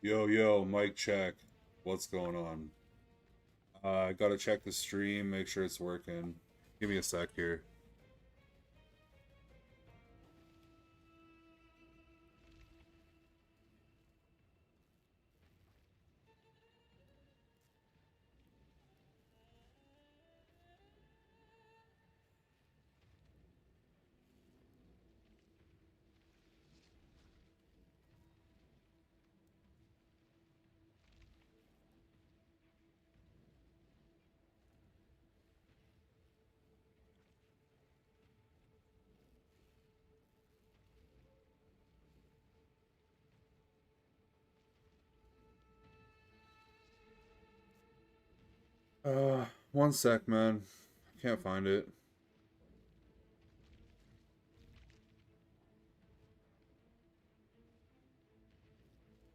Yo, mic check. What's going on? I gotta check the stream, make sure it's working. Give me a sec here. One sec, man. Can't find it.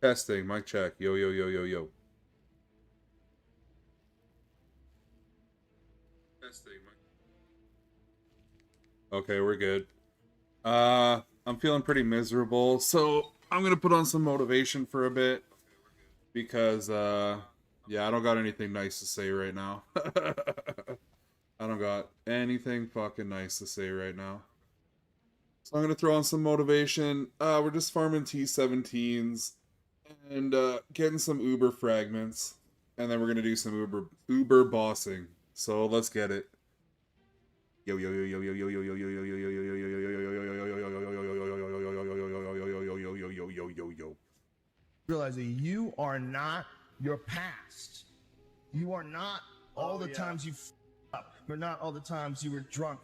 Testing, mic check. Yo. Testing, mic. Okay, we're good. I'm feeling pretty miserable, so I'm gonna put on some motivation for a bit because yeah, I don't got anything nice to say right now. I don't got anything fucking nice to say right now. So I'm gonna throw on some motivation. We're just farming t17s and getting some Uber fragments, and then we're gonna do some Uber bossing. So let's get it. Yo. Realize that you are not your past. You are not all the times you f***ed up. You're not all the times you were drunk.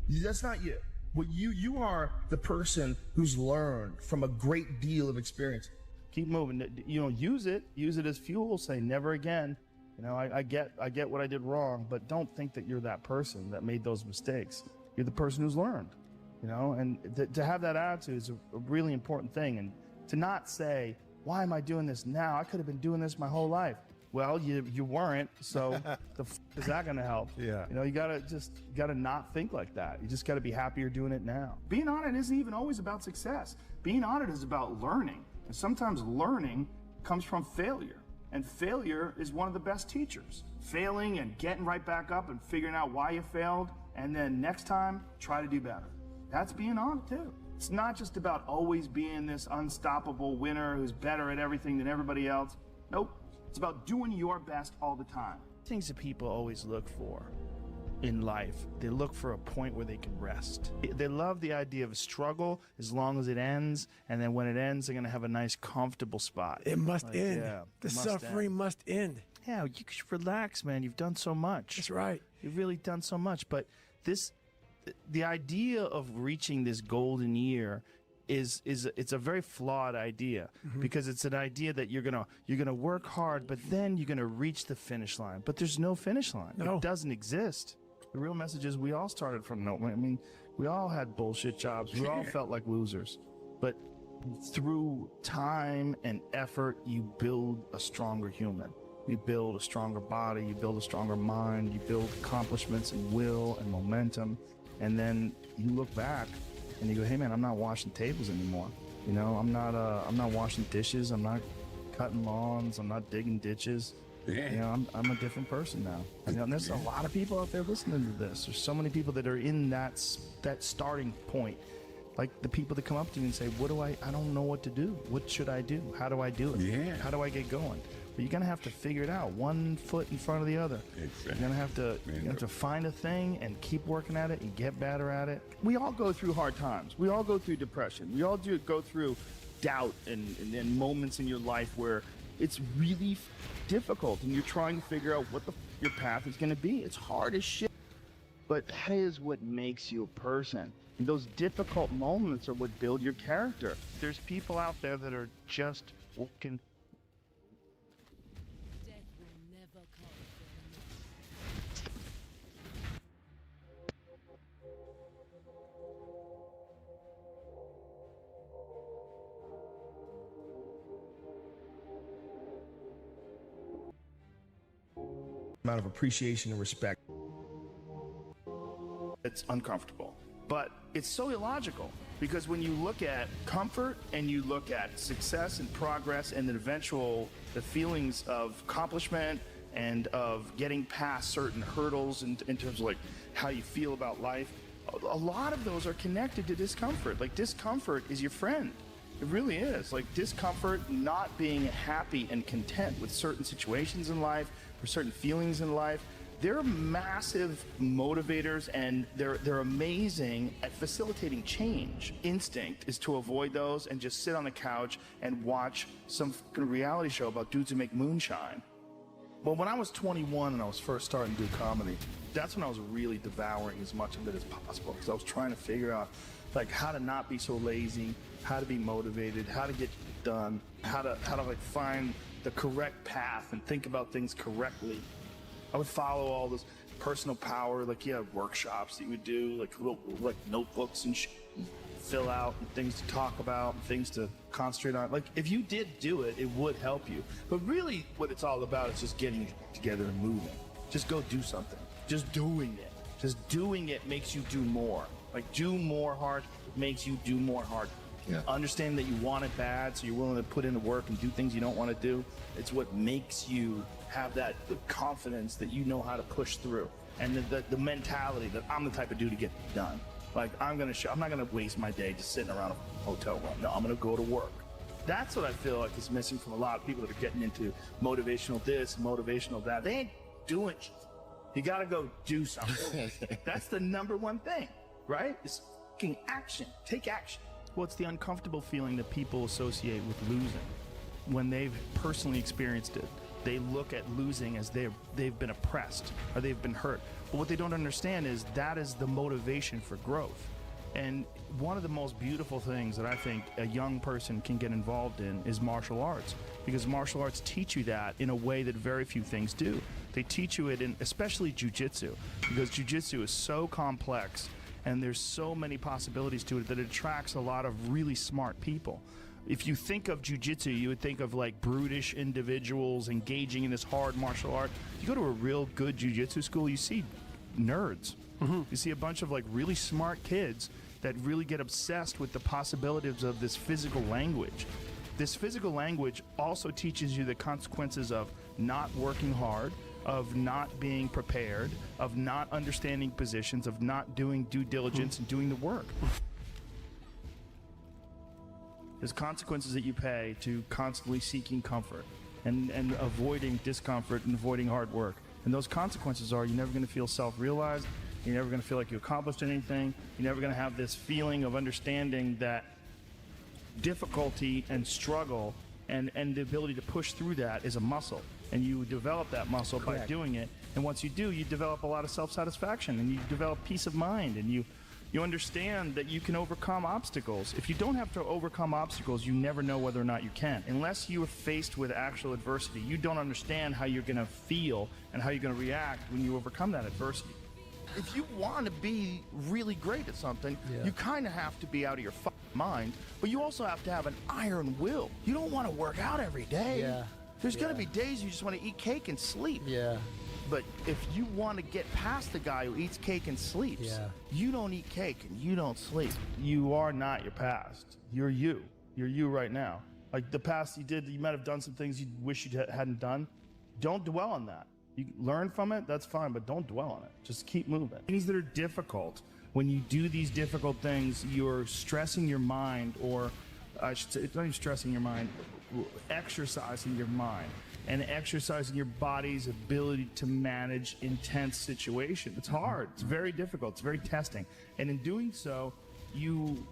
That's not you. What you are the person who's learned from a great deal of experience. Keep moving. You know, use it as fuel. Say never again. You know, I get what I did wrong, but don't think that you're that person that made those mistakes. You're the person who's learned. You know, and to have that attitude is a really important thing. And to not say, why am I doing this now? I could have been doing this my whole life. Well, you weren't, so the f is that going to help? Yeah. You know, you gotta not think like that. You just gotta be happy you're doing it now. Being on it isn't even always about success. Being on it is about learning. And sometimes learning comes from failure. And failure is one of the best teachers. Failing and getting right back up and figuring out why you failed, and then next time, try to do better. That's being on it too. It's not just about always being this unstoppable winner who's better at everything than everybody else. Nope. It's about doing your best all the time. Things that people always look for in life, they look for a point where they can rest. They love the idea of a struggle as long as it ends, and then when it ends, they're gonna have a nice, comfortable spot. It must end. Yeah, The suffering must end. Yeah, you should relax, man. You've done so much. That's right. You've really done so much. But the idea of reaching this golden year it's a very flawed idea, because it's an idea that you're gonna work hard, but then you're gonna reach the finish line. But there's no finish line. No. It doesn't exist. The real message is we all started from nowhere. I mean, we all had bullshit jobs. We all felt like losers. But through time and effort, you build a stronger human. You build a stronger body. You build a stronger mind. You build accomplishments and will and momentum. And then you look back and you go, hey man, I'm not washing tables anymore. You know, I'm not washing dishes. I'm not cutting lawns. I'm not digging ditches. Yeah. You know, I'm a different person now. You know, and there's a lot of people out there listening to this. There's so many people that are in that starting point. Like the people that come up to me and say, I don't know what to do. What should I do? How do I do it? Yeah. How do I get going? But you're gonna have to figure it out, one foot in front of the other. Exactly. You're gonna have to find a thing and keep working at it and get better at it. We all go through hard times. We all go through depression. We all go through doubt and moments in your life where it's really difficult and you're trying to figure out what your path is gonna be. It's hard as shit. But that is what makes you a person. And those difficult moments are what build your character. There's people out there that are just working. Death will never come Amount of appreciation and respect. It's uncomfortable, but it's so illogical Because when you look at comfort and you look at success and progress and the feelings of accomplishment and of getting past certain hurdles in terms of like how you feel about life, a lot of those are connected to discomfort. Like discomfort is your friend. It really is. Like discomfort, not being happy and content with certain situations in life or certain feelings in life, they're massive motivators, and they're amazing at facilitating change. Instinct is to avoid those and just sit on the couch and watch some fucking reality show about dudes who make moonshine. Well, when I was 21 and I was first starting to do comedy, that's when I was really devouring as much of it as possible, because I was trying to figure out like how to not be so lazy, how to be motivated, how to get done, how to like find the correct path and think about things correctly. I would follow all this personal power, like you have workshops that you would do, like little like notebooks and fill out, and things to talk about, and things to concentrate on. Like if you did do it, it would help you. But really what it's all about is just getting together and moving. Just go do something. Just doing it. Just doing it makes you do more. Like do more hard makes you do more hard. Yeah. Understand that you want it bad, so you're willing to put in the work and do things you don't want to do. It's what makes you have that confidence that you know how to push through, and the mentality that I'm the type of dude to get done. Like I'm not gonna waste my day just sitting around a hotel room. No, I'm gonna go to work. That's what I feel like is missing from a lot of people that are getting into motivational this, motivational that. They ain't doing shit. You gotta go do something. That's the number one thing, right? It's fucking action. Take action. What's the uncomfortable feeling that people associate with losing when they've personally experienced it? They look at losing as they've been oppressed or they've been hurt. But what they don't understand is that is the motivation for growth. And one of the most beautiful things that I think a young person can get involved in is martial arts, because martial arts teach you that in a way that very few things do. They teach you it in, especially jiu-jitsu, because jiu-jitsu is so complex and there's so many possibilities to it that it attracts a lot of really smart people. If you think of jiu-jitsu, you would think of like brutish individuals engaging in this hard martial art. If you go to a real good jiu-jitsu school, you see nerds. Mm-hmm. You see a bunch of like really smart kids that really get obsessed with the possibilities of this physical language. This physical language also teaches you the consequences of not working hard, of not being prepared, of not understanding positions, of not doing due diligence and doing the work. There's consequences that you pay to constantly seeking comfort and avoiding discomfort and avoiding hard work. And those consequences are you're never going to feel self-realized, you're never going to feel like you accomplished anything, you're never going to have this feeling of understanding that difficulty and struggle and the ability to push through that is a muscle. And you develop that muscle by doing it. And once you do, you develop a lot of self-satisfaction, and you develop peace of mind, and you understand that you can overcome obstacles. If you don't have to overcome obstacles, you never know whether or not you can. Unless you are faced with actual adversity, you don't understand how you're going to feel and how you're going to react when you overcome that adversity. If you want to be really great at something, you kind of have to be out of your mind, but you also have to have an iron will. You don't want to work out every day. Yeah. There's going to be days you just want to eat cake and sleep. Yeah. But if you want to get past the guy who eats cake and sleeps, you don't eat cake and you don't sleep. You are not your past. You're you. You're you right now. Like the past you did, you might have done some things you wish you hadn't done. Don't dwell on that. You learn from it, that's fine, but don't dwell on it. Just keep moving. Things that are difficult, when you do these difficult things, you're stressing your mind, or I should say, it's not even stressing your mind, exercising your mind and exercising your body's ability to manage intense situations. It's hard. It's very difficult. It's very testing. And in doing so, you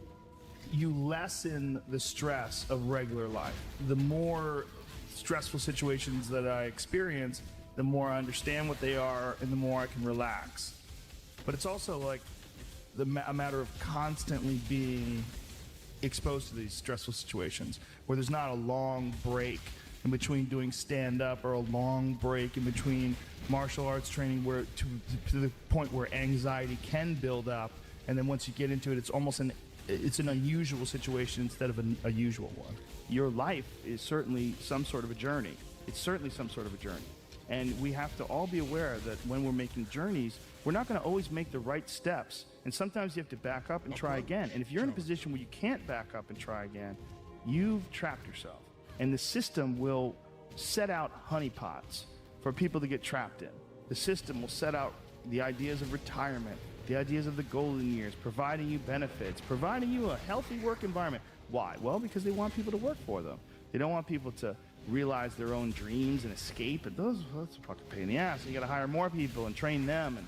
lessen the stress of regular life. The more stressful situations that I experience, the more I understand what they are and the more I can relax. But it's also like a matter of constantly being exposed to these stressful situations where there's not a long break in between doing stand-up or a long break in between martial arts training where to the point where anxiety can build up, and then once you get into it, it's almost an unusual situation instead of a usual one. Your life is certainly some sort of a journey. It's certainly some sort of a journey. And we have to all be aware that when we're making journeys, we're not going to always make the right steps And sometimes you have to back up and try again. And if you're in a position where you can't back up and try again, you've trapped yourself. And the system will set out honeypots for people to get trapped in. The system will set out the ideas of retirement, the ideas of the golden years, providing you benefits, providing you a healthy work environment. Why? Well, because they want people to work for them. They don't want people to realize their own dreams and escape. And that's a fucking pain in the ass. You got to hire more people and train them. And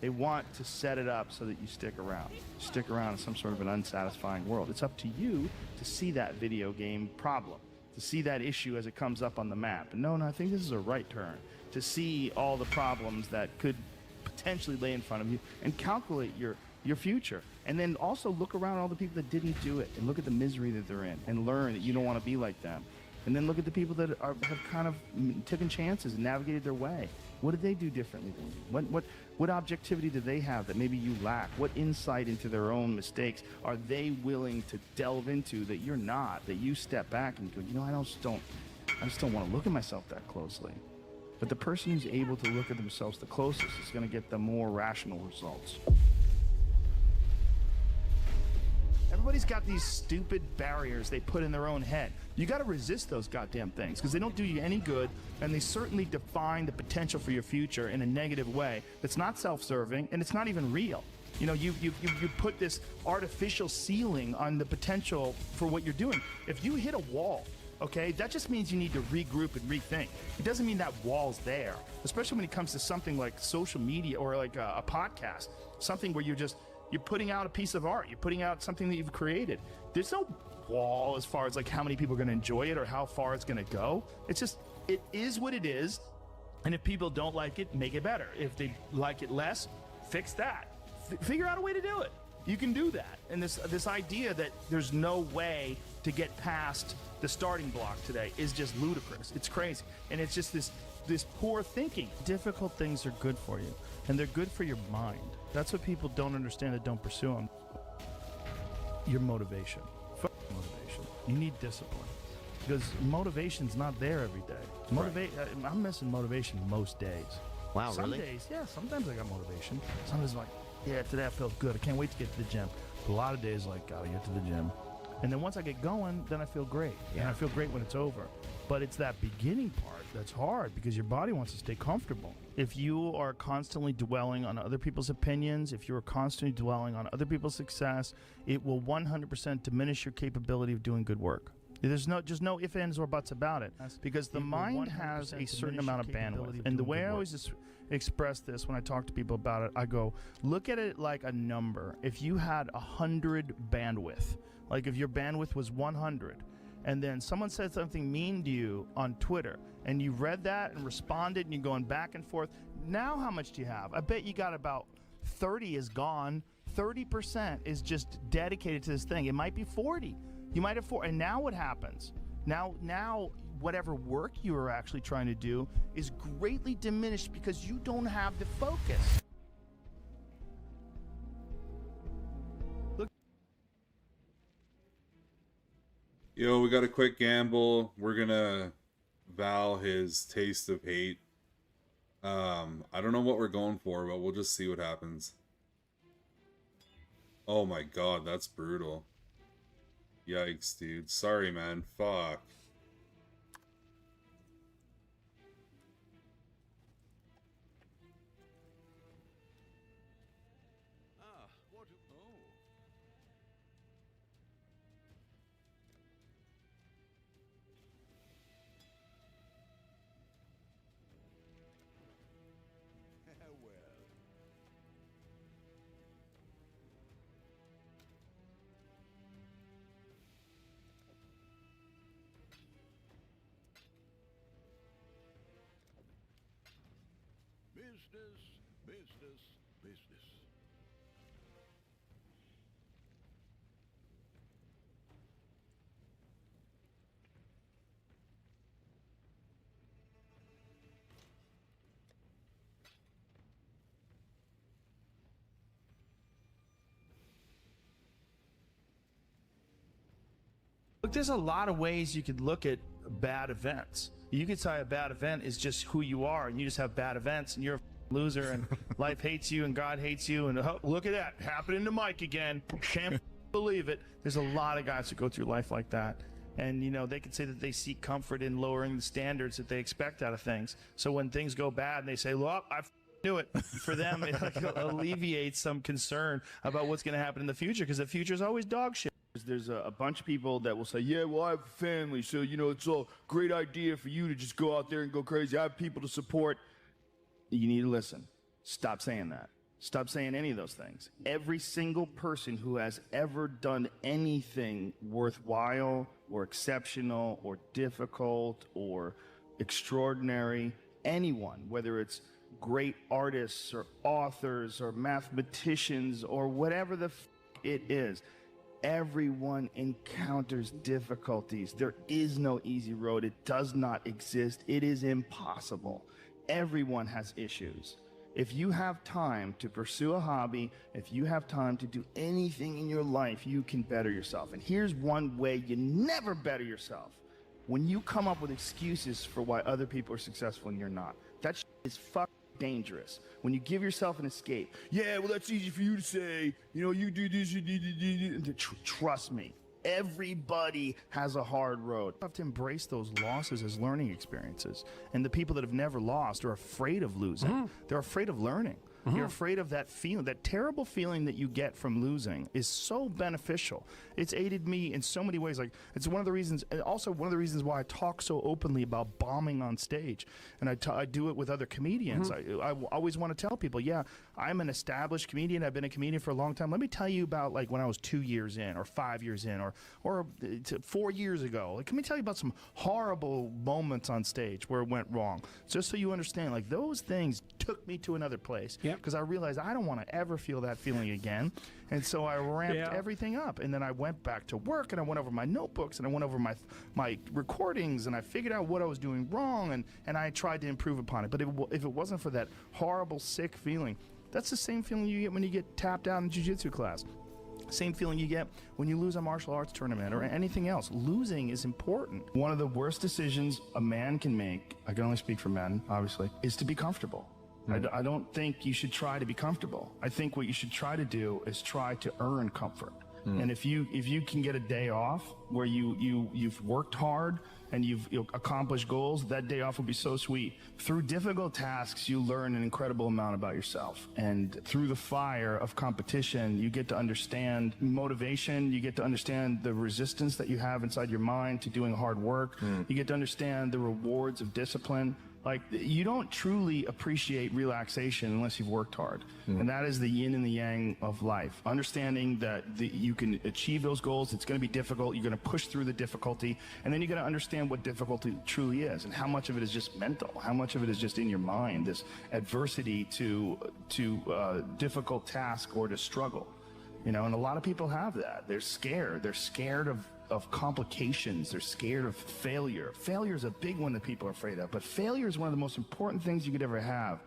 they want to set it up so that you stick around. Stick around in some sort of an unsatisfying world. It's up to you to see that video game problem, to see that issue as it comes up on the map. And no, I think this is a right turn. To see all the problems that could potentially lay in front of you and calculate your future. And then also look around all the people that didn't do it and look at the misery that they're in and learn that you don't want to be like them. And then look at the people that have kind of taken chances and navigated their way. What did they do differently than you? What objectivity do they have that maybe you lack? What insight into their own mistakes are they willing to delve into that you're not, that you step back and go, you know, I just don't want to look at myself that closely. But the person who's able to look at themselves the closest is going to get the more rational results. Everybody's got these stupid barriers they put in their own head. You got to resist those goddamn things because they don't do you any good, and they certainly define the potential for your future in a negative way that's not self-serving and it's not even real. You know, you put this artificial ceiling on the potential for what you're doing. If you hit a wall, okay, that just means you need to regroup and rethink. It doesn't mean that wall's there, especially when it comes to something like social media or like a podcast, something where you're putting out a piece of art, you're putting out something that you've created. There's no wall as far as like how many people are going to enjoy it or how far it's going to go. It's just, it is what it is. And if people don't like it, make it better. If they like it less, fix that. Figure out a way to do it. You can do that. And this idea that there's no way to get past the starting block today is just ludicrous. It's crazy. And it's just this poor thinking. Difficult things are good for you, and they're good for your mind. That's what people don't understand that don't pursue them. Your motivation. Fuck motivation. You need discipline. Because motivation's not there every day. I'm missing motivation most days. Wow, Some really? days, yeah, sometimes I got motivation. Sometimes I'm like, yeah, today I felt good. I can't wait to get to the gym. But a lot of days, like, gotta get to the gym. And then once I get going, then I feel great. Yeah. And I feel great when it's over. But it's that beginning part that's hard because your body wants to stay comfortable. If you are constantly dwelling on other people's opinions, if you're constantly dwelling on other people's success, it will 100% diminish your capability of doing good work. There's just no ifs, ands, or buts about it. Because the mind has a certain amount of bandwidth. And the way I always express this when I talk to people about it, I go, look at it like a number. If you had 100 bandwidth, like if your bandwidth was 100, and then someone said something mean to you on Twitter, and you read that and responded, and you're going back and forth, now how much do you have? I bet you got about 30 is gone. 30% is just dedicated to this thing. It might be 40. You might have 4. And now what happens? Now whatever work you are actually trying to do is greatly diminished because you don't have the focus. Yo, we got a quick gamble. We're gonna Val his taste of hate. I don't know what we're going for, but we'll just see what happens. Oh my god, that's brutal. Yikes, dude. Sorry, man. Fuck. Business. Look, there's a lot of ways you could look at bad events. You could say a bad event is just who you are, and you just have bad events, and you're loser and life hates you and God hates you and oh, look at that happening to Mike again. Can't believe it. There's a lot of guys who go through life like that. And, you know, they can say that they seek comfort in lowering the standards that they expect out of things. So when things go bad and they say, well, I knew it, for them, it like alleviates some concern about what's going to happen in the future, because the future is always dog shit. There's a bunch of people that will say, yeah, well, I have a family, so, you know, it's a great idea for you to just go out there and go crazy. I have people to support. You need to listen. Stop saying that. Stop saying any of those things. Every single person who has ever done anything worthwhile or exceptional or difficult or extraordinary, anyone, whether it's great artists or authors or mathematicians or whatever the it is, everyone encounters difficulties. There is no easy road. It does not exist. It is impossible. Everyone has issues. If you have time to pursue a hobby, if you have time to do anything in your life, you can better yourself. And here's one way you never better yourself. When you come up with excuses for why other people are successful and you're not. That shit is fucking dangerous. When you give yourself an escape, yeah, well, that's easy for you to say. You know, you do this, you do. Trust me. Everybody has a hard road. You have to embrace those losses as learning experiences. And the people that have never lost are afraid of losing. They're afraid of learning. You're afraid of that feeling. That terrible feeling that you get from losing is so beneficial. It's aided me in so many ways. Like, it's one of the reasons, and also one of the reasons why I talk so openly about bombing on stage. And I do it with other comedians. I always want to tell people, yeah, I'm an established comedian. I've been a comedian for a long time. Let me tell you about, like, when I was 2 years in or 5 years in or 4 years ago. Like, let me tell you about some horrible moments on stage where it went wrong. Just so you understand, like, those things took me to another place. Because I realized I don't want to ever feel that feeling again. And so I ramped everything up. And then I went back to work and I went over my notebooks and I went over my recordings and I figured out what I was doing wrong and I tried to improve upon it. But if it wasn't for that horrible, sick feeling, that's the same feeling you get when you get tapped out in jiu-jitsu class. Same feeling you get when you lose a martial arts tournament or anything else. Losing is important. One of the worst decisions a man can make, I can only speak for men, obviously, is to be comfortable. I don't think you should try to be comfortable. I think what you should try to do is try to earn comfort. And if you can get a day off where you've worked hard and you've accomplished goals, that day off will be so sweet. Through difficult tasks, you learn an incredible amount about yourself. And through the fire of competition, you get to understand motivation. You get to understand the resistance that you have inside your mind to doing hard work. You get to understand the rewards of discipline. Like, you don't truly appreciate relaxation unless you've worked hard. And that is the yin and the yang of life. Understanding that you can achieve those goals, it's going to be difficult, you're going to push through the difficulty, and then you're going to understand what difficulty truly is, and how much of it is just mental, how much of it is just in your mind, this adversity to difficult task or to struggle. You know, and a lot of people have that. They're scared. They're scared of complications. They're scared of failure. Failure is a big one that people are afraid of, but failure is one of the most important things you could ever have.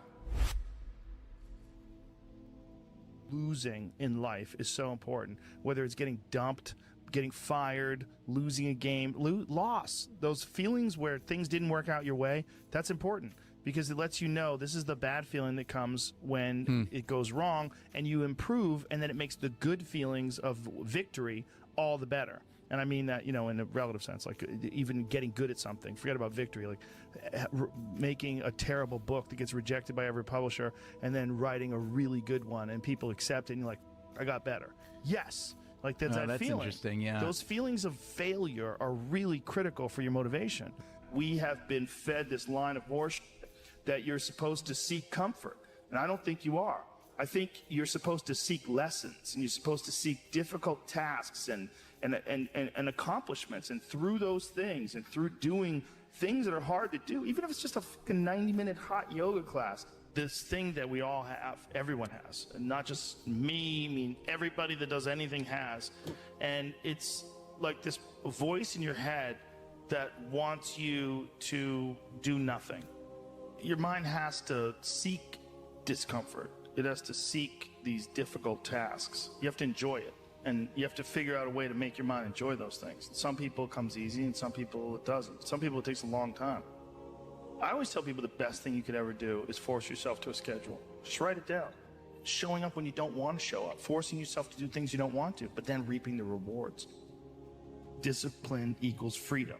Losing in life is so important, whether it's getting dumped, getting fired, losing a game, loss. Those feelings where things didn't work out your way, that's important. Because it lets you know this is the bad feeling that comes when it goes wrong, and you improve, and then it makes the good feelings of victory all the better. And I mean that, you know, in a relative sense, like even getting good at something. Forget about victory, like making a terrible book that gets rejected by every publisher, and then writing a really good one, and people accept it, and you're like, I got better. Yes. Like that's feeling. Interesting, yeah. Those feelings of failure are really critical for your motivation. We have been fed this line of horseshit that you're supposed to seek comfort. And I don't think you are. I think you're supposed to seek lessons, and you're supposed to seek difficult tasks and accomplishments. And through those things, and through doing things that are hard to do, even if it's just a fucking 90-minute hot yoga class, this thing that we all have, everyone has, and not just me, I mean everybody that does anything has. And it's like this voice in your head that wants you to do nothing. Your mind has to seek discomfort. It has to seek these difficult tasks. You have to enjoy it, and you have to figure out a way to make your mind enjoy those things. Some people it comes easy, and some people it doesn't. Some people it takes a long time. I always tell people the best thing you could ever do is force yourself to a schedule. Just write it down. Showing up when you don't want to show up, forcing yourself to do things you don't want to, but then reaping the rewards. Discipline equals freedom.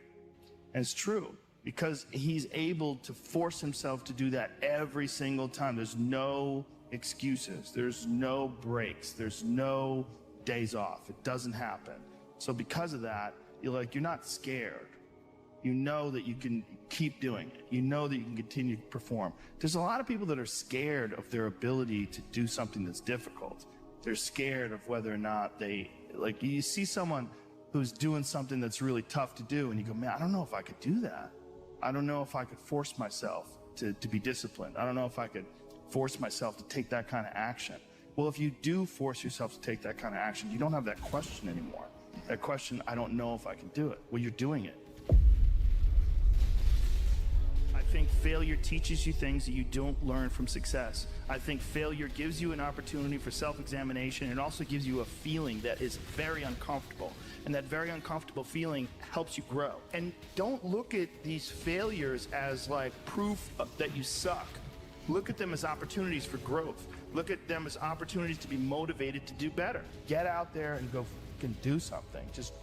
And it's true, because he's able to force himself to do that every single time. There's no excuses. There's no breaks. There's no days off. It doesn't happen. So because of that, you're not scared. You know that you can keep doing it. You know that you can continue to perform. There's a lot of people that are scared of their ability to do something that's difficult. They're scared of whether or not you see someone who's doing something that's really tough to do, and you go, man, I don't know if I could do that. I don't know if I could force myself to be disciplined. I don't know if I could force myself to take that kind of action. Well, if you do force yourself to take that kind of action, you don't have that question anymore. That question, I don't know if I can do it. Well, you're doing it. I think failure teaches you things that you don't learn from success. I think failure gives you an opportunity for self-examination, and also gives you a feeling that is very uncomfortable. And that very uncomfortable feeling helps you grow. And don't look at these failures as like proof that you suck. Look at them as opportunities for growth. Look at them as opportunities to be motivated to do better. Get out there and go fucking do something. Just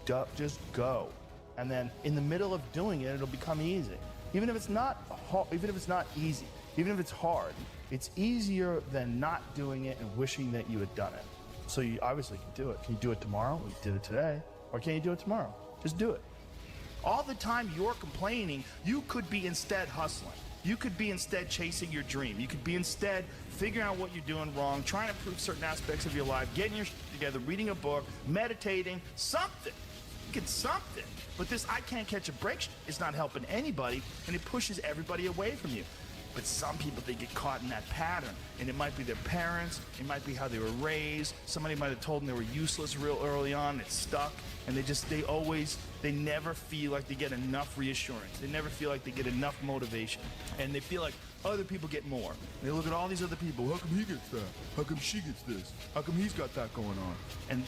go. And then in the middle of doing it, it'll become easy. Even if it's not easy, even if it's hard, it's easier than not doing it and wishing that you had done it. So you obviously can do it. Can you do it tomorrow? You did it today. Or can you do it tomorrow? Just do it. All the time you're complaining, you could be instead hustling. You could be instead chasing your dream. You could be instead figuring out what you're doing wrong, trying to improve certain aspects of your life, getting your shit together, reading a book, meditating, something. Get something. But this I can't catch a break is not helping anybody, and it pushes everybody away from you. But some people, they get caught in that pattern, and it might be their parents, it might be how they were raised, somebody might have told them they were useless real early on, it's stuck, and they never feel like they get enough reassurance, they never feel like they get enough motivation, and they feel like other people get more. They look at all these other people, how come he gets that? How come she gets this? How come he's got that going on? And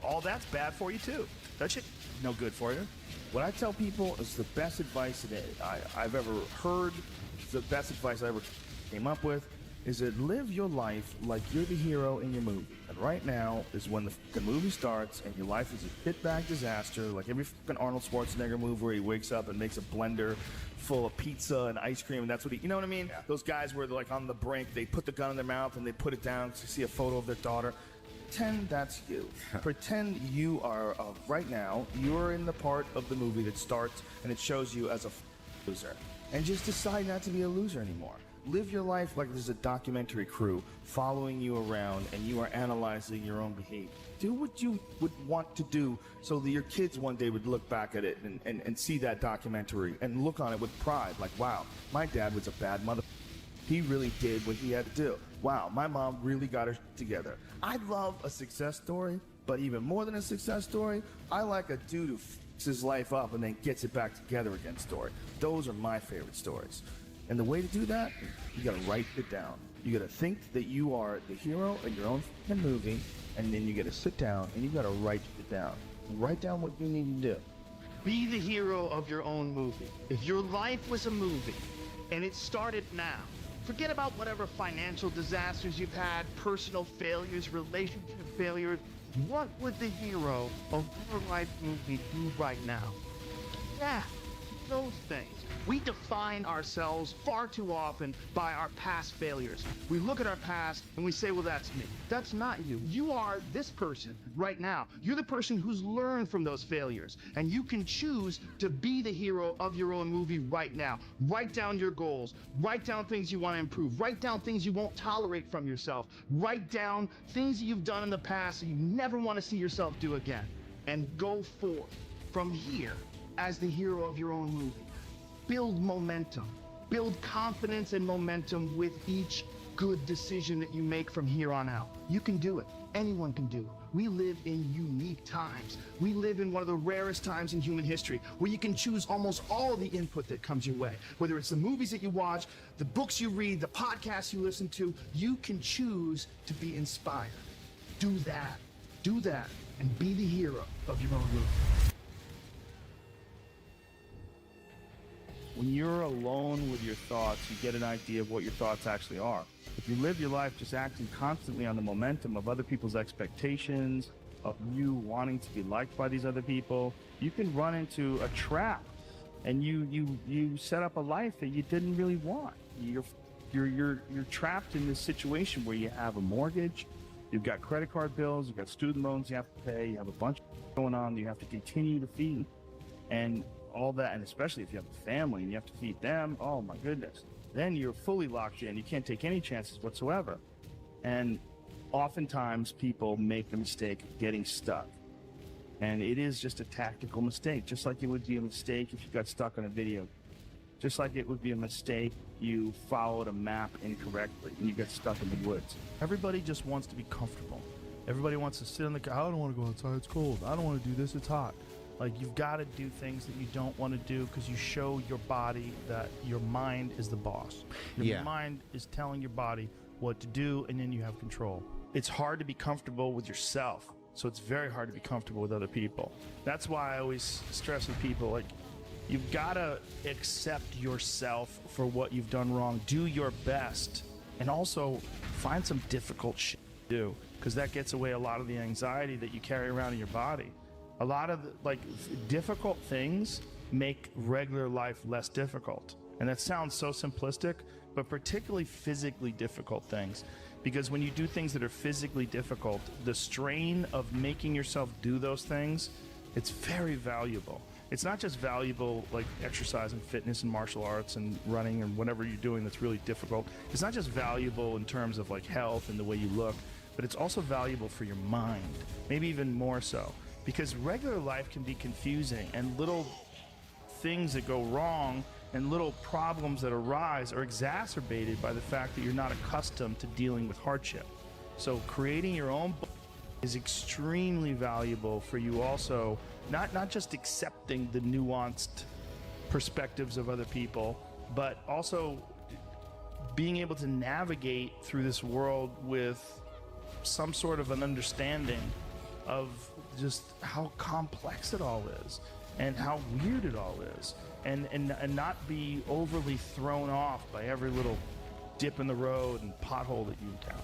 all that's bad for you too. That shit no good for you. What I tell people is the best advice that I've ever heard, the best advice I ever came up with, is that live your life like you're the hero in your movie. And right now is when the movie starts and your life is a pitbag disaster, like every fucking Arnold Schwarzenegger movie where he wakes up and makes a blender full of pizza and ice cream, and that's what you know what I mean? Yeah. Those guys where they're like on the brink, they put the gun in their mouth and they put it down to see a photo of their daughter. Pretend that's you. Pretend you are, right now, you're in the part of the movie that starts and it shows you as a loser. And just decide not to be a loser anymore. Live your life like there's a documentary crew following you around and you are analyzing your own behavior. Do what you would want to do so that your kids one day would look back at it and see that documentary and look on it with pride. Like, wow, my dad was a bad mother. He really did what he had to do. Wow, my mom really got her together. I love a success story, but even more than a success story, I like a dude who f***s his life up and then gets it back together again story. Those are my favorite stories. And the way to do that, you gotta write it down. You gotta think that you are the hero in your own f***ing movie, and then you gotta sit down and you gotta write it down. Write down what you need to do. Be the hero of your own movie. If your life was a movie and it started now, forget about whatever financial disasters you've had, personal failures, relationship failures. What would the hero of your life movie do right now? Yeah, those things. We define ourselves far too often by our past failures. We look at our past and we say, well, that's me. That's not you. You are this person right now. You're the person who's learned from those failures. And you can choose to be the hero of your own movie right now. Write down your goals. Write down things you want to improve. Write down things you won't tolerate from yourself. Write down things that you've done in the past that you never want to see yourself do again. And go forth from here as the hero of your own movie. Build momentum. Build confidence and momentum with each good decision that you make from here on out. You can do it. Anyone can do it. We live in unique times. We live in one of the rarest times in human history where you can choose almost all the input that comes your way. Whether it's the movies that you watch, the books you read, the podcasts you listen to, you can choose to be inspired. Do that. Do that and be the hero of your own movie. When you're alone with your thoughts, you get an idea of what your thoughts actually are. If you live your life just acting constantly on the momentum of other people's expectations, of you wanting to be liked by these other people, you can run into a trap, and you set up a life that you didn't really want. You're trapped in this situation where you have a mortgage, you've got credit card bills, you've got student loans you have to pay, you have a bunch going on that you have to continue to feed, and all that, and especially if you have a family and you have to feed them, oh my goodness, then you're fully locked in. You can't take any chances whatsoever. And oftentimes people make the mistake of getting stuck. And it is just a tactical mistake, just like it would be a mistake if you got stuck on a video. Just like it would be a mistake you followed a map incorrectly and you get stuck in the woods. Everybody just wants to be comfortable. Everybody wants to sit in the car. I don't want to go outside. It's cold. I don't want to do this. It's hot. Like, you've got to do things that you don't want to do because you show your body that your mind is the boss. Your mind is telling your body what to do, and then you have control. It's hard to be comfortable with yourself, so it's very hard to be comfortable with other people. That's why I always stress with people, like, you've got to accept yourself for what you've done wrong. Do your best, and also find some difficult shit to do, because that gets away a lot of the anxiety that you carry around in your body. A lot of difficult things make regular life less difficult. And that sounds so simplistic, but particularly physically difficult things. Because when you do things that are physically difficult, the strain of making yourself do those things, it's very valuable. It's not just valuable like exercise and fitness and martial arts and running and whatever you're doing that's really difficult. It's not just valuable in terms of like health and the way you look, but it's also valuable for your mind, maybe even more so. Because regular life can be confusing, and little things that go wrong and little problems that arise are exacerbated by the fact that you're not accustomed to dealing with hardship. So creating your own is extremely valuable for you also, not just accepting the nuanced perspectives of other people, but also being able to navigate through this world with some sort of an understanding of just how complex it all is and how weird it all is, and not be overly thrown off by every little dip in the road and pothole that you encounter.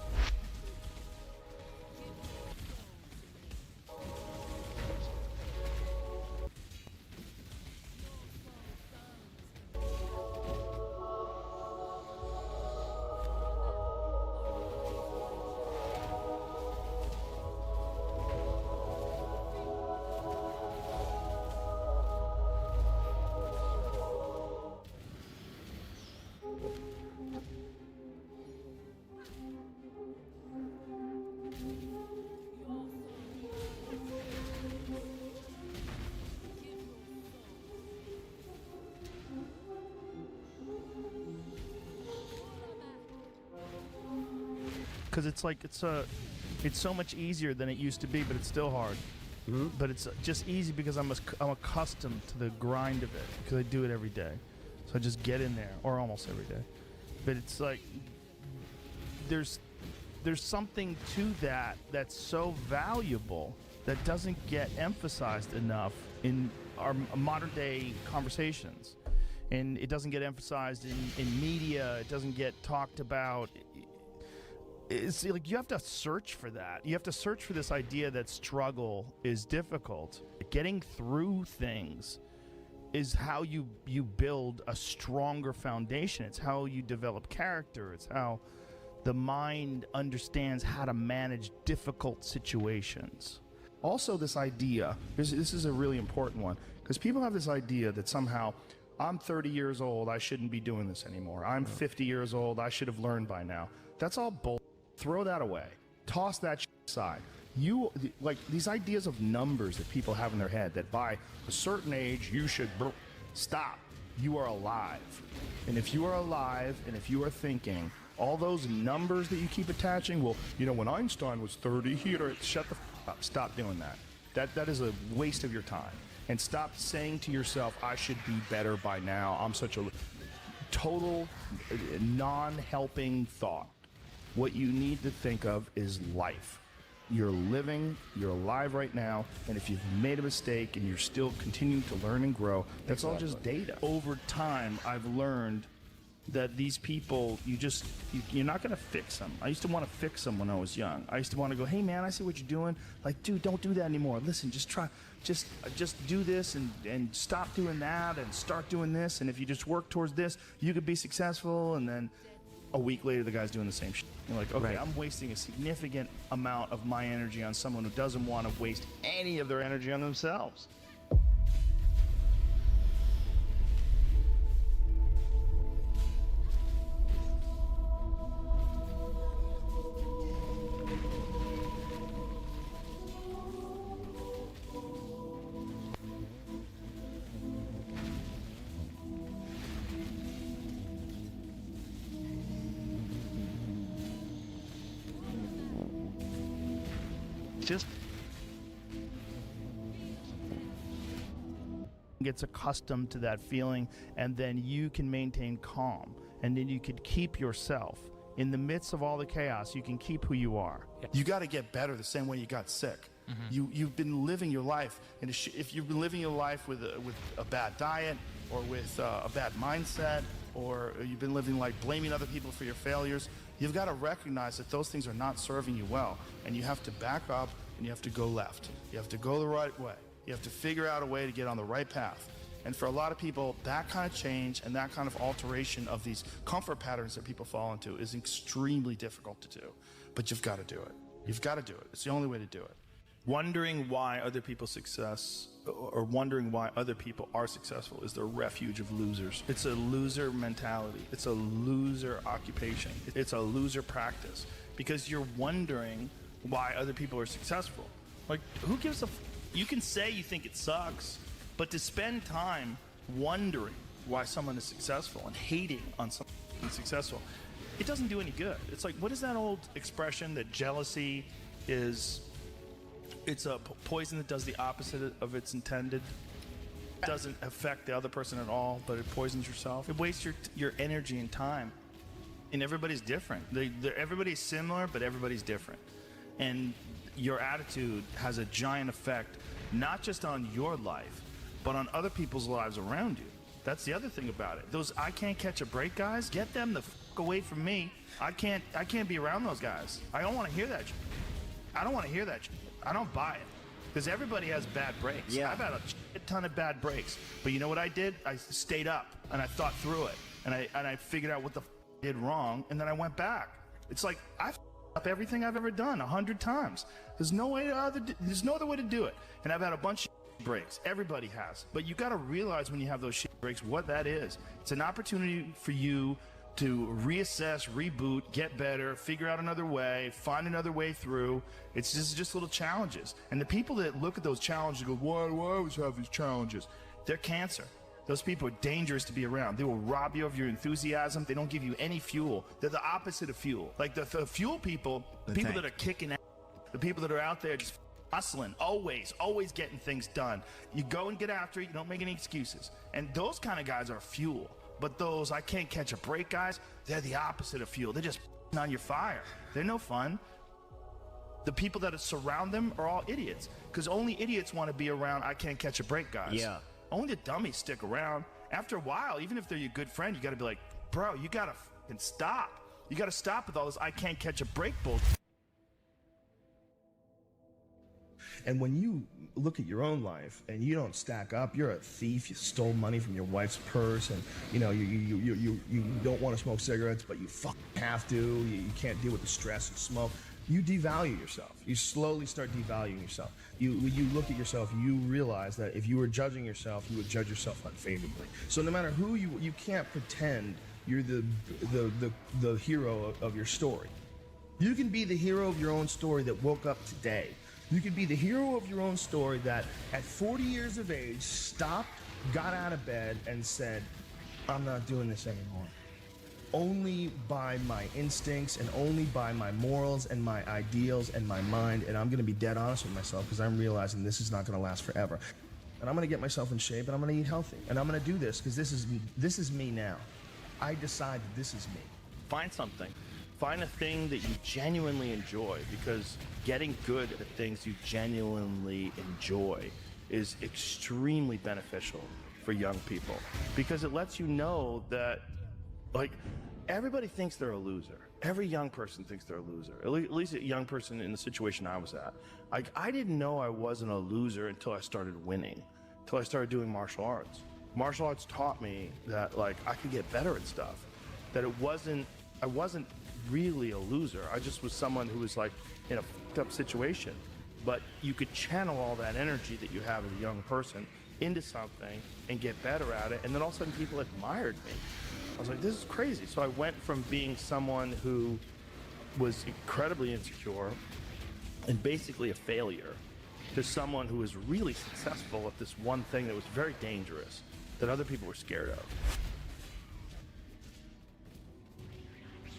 Because it's so much easier than it used to be, but it's still hard. Mm-hmm. But it's just easy because I'm accustomed to the grind of it, because I do it every day. So I just get in there, or almost every day. But it's like there's something to that that's so valuable that doesn't get emphasized enough in our modern day conversations, and it doesn't get emphasized in media. It doesn't get talked about. It's like you have to search for that. You have to search for this idea that struggle is difficult. Getting through things is how you build a stronger foundation. It's how you develop character. It's how the mind understands how to manage difficult situations. Also, this idea, this is a really important one, because people have this idea that somehow, I'm 30 years old, I shouldn't be doing this anymore. I'm 50 years old, I should have learned by now. That's all bull. Throw that away. Toss that aside. Like these ideas of numbers that people have in their head, that by a certain age you should stop. You are alive. And if you are alive and if you are thinking, all those numbers that you keep attaching, well, when Einstein was 30, shut the up. Stop doing that. That is a waste of your time. And stop saying to yourself, I should be better by now. I'm such a total non-helping thought. What you need to think of is life. You're living, you're alive right now, and if you've made a mistake and you're still continuing to learn and grow, that's all just data. Over time, I've learned that these people, you're not gonna fix them. I used to want to fix them when I was young. I used to want to go, hey man, I see what you're doing. Like, dude, don't do that anymore. Listen, just try, just do this and stop doing that and start doing this. And if you just work towards this, you could be successful. And then a week later, the guy's doing the same shit. You're like, okay, I'm wasting a significant amount of my energy on someone who doesn't want to waste any of their energy on themselves. Just gets accustomed to that feeling, and then you can maintain calm, and then you could keep yourself in the midst of all the chaos. You can keep who you are. You got to get better the same way you got sick. You've been living your life, and if you've been living your life with a bad diet or with a bad mindset, or you've been living like blaming other people for your failures, you've got to recognize that those things are not serving you well, and you have to back up and you have to go left. You have to go the right way. You have to figure out a way to get on the right path. And for a lot of people, that kind of change and that kind of alteration of these comfort patterns that people fall into is extremely difficult to do. But you've got to do it. You've got to do it. It's the only way to do it. Wondering why other people's success or wondering why other people are successful is the refuge of losers. It's a loser mentality. It's a loser occupation. It's a loser practice because you're wondering why other people are successful. Like, who gives a you can say you think it sucks, but to spend time wondering why someone is successful and hating on someone being successful, it doesn't do any good. It's like, what is that old expression that jealousy is, it's a poison that does the opposite of its intended? It doesn't affect the other person at all, but it poisons yourself. It wastes your energy and time. And everybody's different. Everybody's similar, but everybody's different. And your attitude has a giant effect, not just on your life, but on other people's lives around you. That's the other thing about it. Those I can't catch a break guys, get them the f away from me. I can't be around those guys. I don't want to hear that shit. I don't want to hear that shit. I don't buy it. Because everybody has bad breaks. Yeah. I've had a shit ton of bad breaks. But you know what I did? I stayed up and I thought through it. And I figured out what the f I did wrong, and then I went back. It's like I've up everything I've ever done 100 times. There's no other way to do it. And I've had a bunch of breaks. Everybody has. But you got to realize when you have those shit breaks what that is. It's an opportunity for you to reassess, reboot, get better, figure out another way, find another way through. It's just little challenges. And the people that look at those challenges and go, why do I always have these challenges? They're cancer. Those people are dangerous to be around. They will rob you of your enthusiasm. They don't give you any fuel. They're the opposite of fuel. Like the fuel people, people that are kicking ass, the people that are out there just hustling, always getting things done. You go and get after it. You don't make any excuses. And those kind of guys are fuel. But those I can't catch a break guys, they're the opposite of fuel. They're just on your fire. They're no fun. The people that surround them are all idiots. Because only idiots want to be around I can't catch a break guys. Yeah. Only the dummies stick around. After a while, even if they're your good friend, you got to be like, bro, you got to fucking stop. You got to stop with all this I can't catch a break bullshit. And when you look at your own life and you don't stack up, you're a thief. You stole money from your wife's purse, and you know you don't want to smoke cigarettes, but you fucking have to. You can't deal with the stress of smoke. You devalue yourself. You slowly start devaluing yourself. When you look at yourself, you realize that if you were judging yourself, you would judge yourself unfavorably. So no matter who you can't pretend you're the hero of your story. You can be the hero of your own story that woke up today. You can be the hero of your own story that at 40 years of age stopped, got out of bed, and said, I'm not doing this anymore. Only by my instincts and only by my morals and my ideals and my mind, and I'm going to be dead honest with myself because I'm realizing this is not going to last forever. And I'm going to get myself in shape, and I'm going to eat healthy, and I'm going to do this because this is me now. I decide that this is me. Find something. Find a thing that you genuinely enjoy, because getting good at things you genuinely enjoy is extremely beneficial for young people, because it lets you know that, like, everybody thinks they're a loser. Every young person thinks they're a loser. At least a young person in the situation I was at. Like, I didn't know I wasn't a loser until I started winning, until I started doing martial arts. Martial arts taught me that, like, I could get better at stuff. That I wasn't really a loser. I just was someone who was, like, in a fucked up situation. But you could channel all that energy that you have as a young person into something and get better at it, and then all of a sudden people admired me. I was like, this is crazy. So I went from being someone who was incredibly insecure and basically a failure to someone who was really successful at this one thing that was very dangerous, that other people were scared of.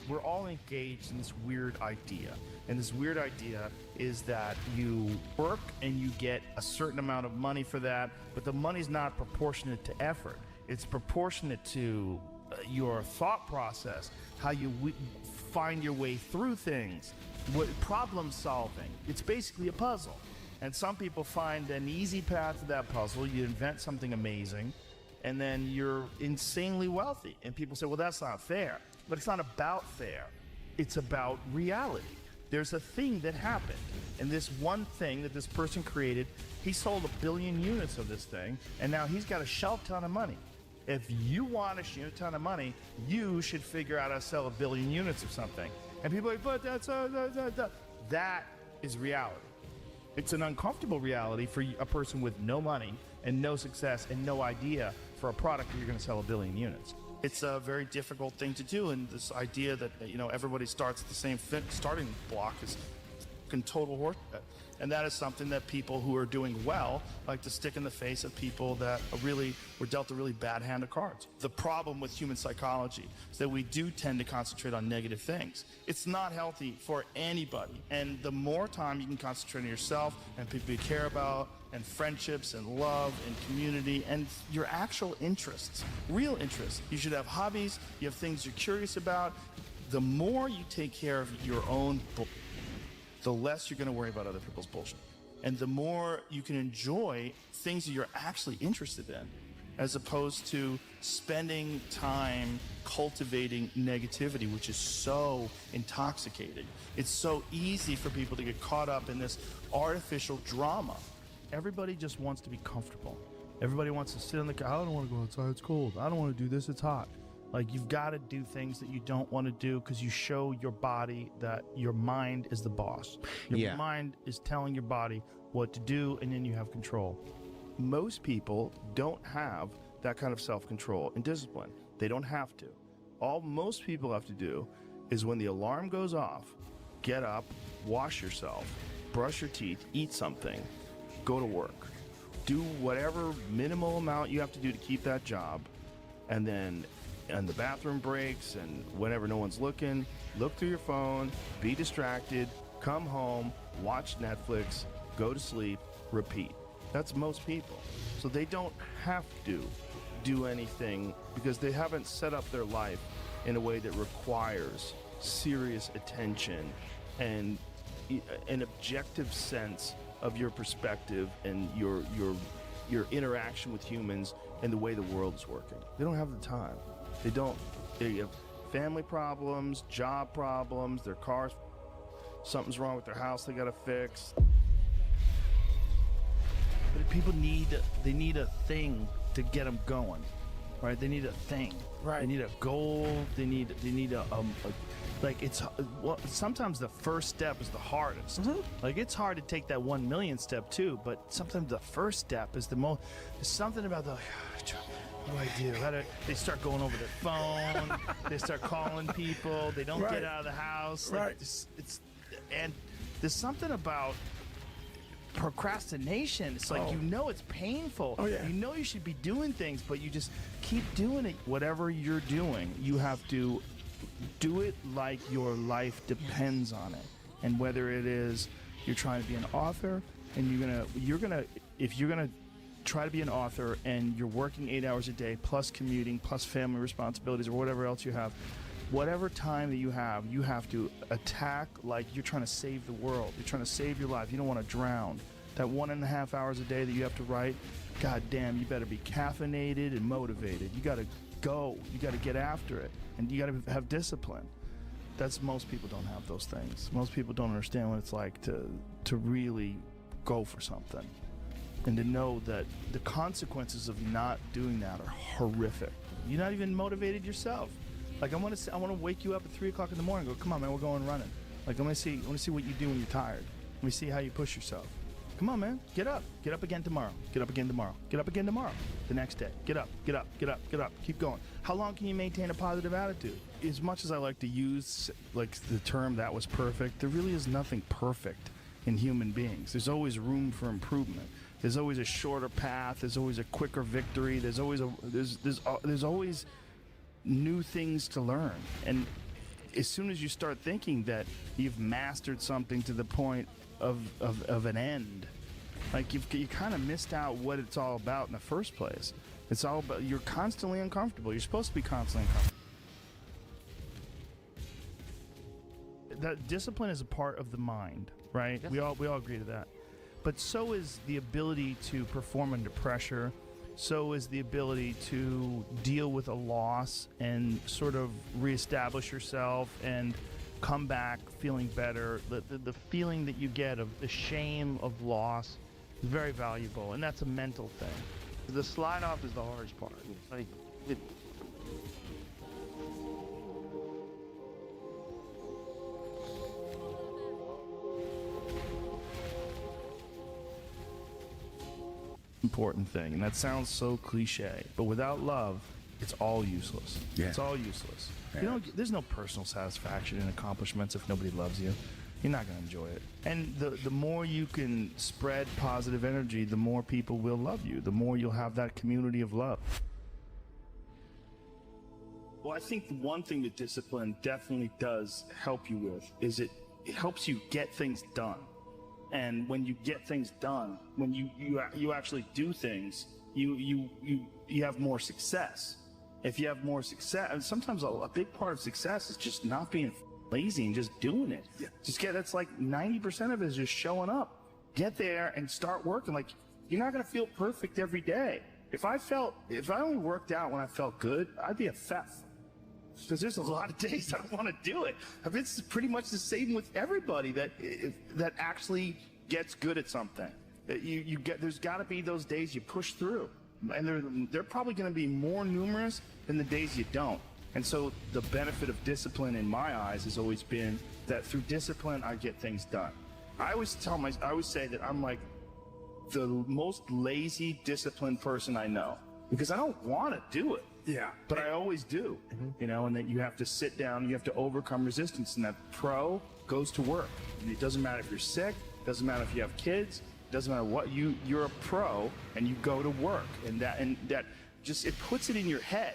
We're all engaged in this weird idea. And this weird idea is that you work and you get a certain amount of money for that, but the money's not proportionate to effort. It's proportionate to your thought process, how you find your way through things, problem solving. It's basically a puzzle. And some people find an easy path to that puzzle. You invent something amazing, and then you're insanely wealthy. And people say, well, that's not fair. But it's not about fair. It's about reality. There's a thing that happened. And this one thing that this person created, he sold 1 billion units of this thing, and now he's got a shelf ton of money. If you want a shit ton of money, you should figure out how to sell 1 billion units of something. And people are like, but that's that is reality. It's an uncomfortable reality for a person with no money and no success and no idea for a product that you're going to sell 1 billion units. It's a very difficult thing to do, and this idea that, you know, everybody starts at the same starting block is fucking total horseshit. And that is something that people who are doing well like to stick in the face of people that were dealt a really bad hand of cards. The problem with human psychology is that we do tend to concentrate on negative things. It's not healthy for anybody. And the more time you can concentrate on yourself and people you care about, and friendships and love and community and your actual interests, real interests. You should have hobbies, you have things you're curious about. The more you take care of your own the less you're going to worry about other people's bullshit. And the more you can enjoy things that you're actually interested in, as opposed to spending time cultivating negativity, which is so intoxicating. It's so easy for people to get caught up in this artificial drama. Everybody just wants to be comfortable. Everybody wants to sit on the couch. I don't want to go outside, it's cold. I don't want to do this, it's hot. Like, you've got to do things that you don't want to do because you show your body that your mind is the boss. Your mind is telling your body what to do, and then you have control. Most people don't have that kind of self-control and discipline. They don't have to. All most people have to do is, when the alarm goes off, get up, wash yourself, brush your teeth, eat something, go to work. Do whatever minimal amount you have to do to keep that job, and then and the bathroom breaks and whenever no one's looking, look through your phone, be distracted, come home, watch Netflix, go to sleep, repeat. That's most people. So they don't have to do anything because they haven't set up their life in a way that requires serious attention and an objective sense of your perspective and your interaction with humans and the way the world is working. They don't have the time. They have family problems, job problems, their cars, something's wrong with their house they gotta fix. But people need a thing to get them going, right? They need a thing. Right. They need a goal. They need a like, it's, well, sometimes the first step is the hardest. Mm-hmm. Like, it's hard to take that 1 million step too, but sometimes the first step is the most. There's something about the. What do I do? They start going over their phone. They start calling people. They don't get out of the house. Like, Right. And there's something about procrastination. It's like, you know it's painful. Oh, yeah. You know you should be doing things, but you just keep doing it. Whatever you're doing, you have to do it like your life depends on it. And whether it is you're trying to be an author and if you're gonna try to be an author and you're working 8 hours a day plus commuting plus family responsibilities or whatever else you have, whatever time that you have to attack like you're trying to save the world. You're trying to save your life. You don't want to drown. That 1.5 hours a day that you have to write, god damn, you better be caffeinated and motivated. You got to go. You got to get after it. And you got to have discipline. Most people don't have those things. Most people don't understand what it's like to really go for something. And to know that the consequences of not doing that are horrific. You're not even motivated yourself. Like I want to wake you up at 3 o'clock in the morning and go, come on, man, we're going running. Like I want to see what you do when you're tired. Let me see how you push yourself. Come on, man, get up again tomorrow. Get up again tomorrow. Get up again tomorrow. The next day, get up. Keep going. How long can you maintain a positive attitude? As much as I like to use like the term "that was perfect," there really is nothing perfect in human beings. There's always room for improvement. There's always a shorter path. There's always a quicker victory. There's always new things to learn. And as soon as you start thinking that you've mastered something to the point of an end, like you kind of missed out what it's all about in the first place. It's all about, you're constantly uncomfortable. You're supposed to be constantly uncomfortable. That discipline is a part of the mind, right? Yes. We all agree to that. But so is the ability to perform under pressure. So is the ability to deal with a loss and sort of reestablish yourself and come back feeling better. The feeling that you get of the shame of loss is very valuable, and that's a mental thing. The slide off is the hardest part. Like, important thing, and that sounds so cliche, but without love, it's all useless. Yeah. It's all useless. Yeah. There's no personal satisfaction in accomplishments if nobody loves you. You're not going to enjoy it. And the more you can spread positive energy, the more people will love you. The more you'll have that community of love. Well, I think the one thing that discipline definitely does help you with is it helps you get things done. And when you get things done, when you actually do things, you have more success. If you have more success, and sometimes a big part of success is just not being lazy and just doing it. Yeah. That's like 90% of it is just showing up. Get there and start working. Like, you're not gonna feel perfect every day. If I only worked out when I felt good, I'd be a fat. Because there's a lot of days I don't want to do it. It's pretty much the same with everybody that actually gets good at something. There's got to be those days you push through, and they're probably going to be more numerous than the days you don't. And so the benefit of discipline, in my eyes, has always been that through discipline I get things done. I always say that I'm like the most lazy, disciplined person I know because I don't want to do it. Yeah, but I always do, and that you have to sit down, you have to overcome resistance, and that pro goes to work. And it doesn't matter if you're sick, doesn't matter if you have kids, doesn't matter what, you're a pro and you go to work, and that just, it puts it in your head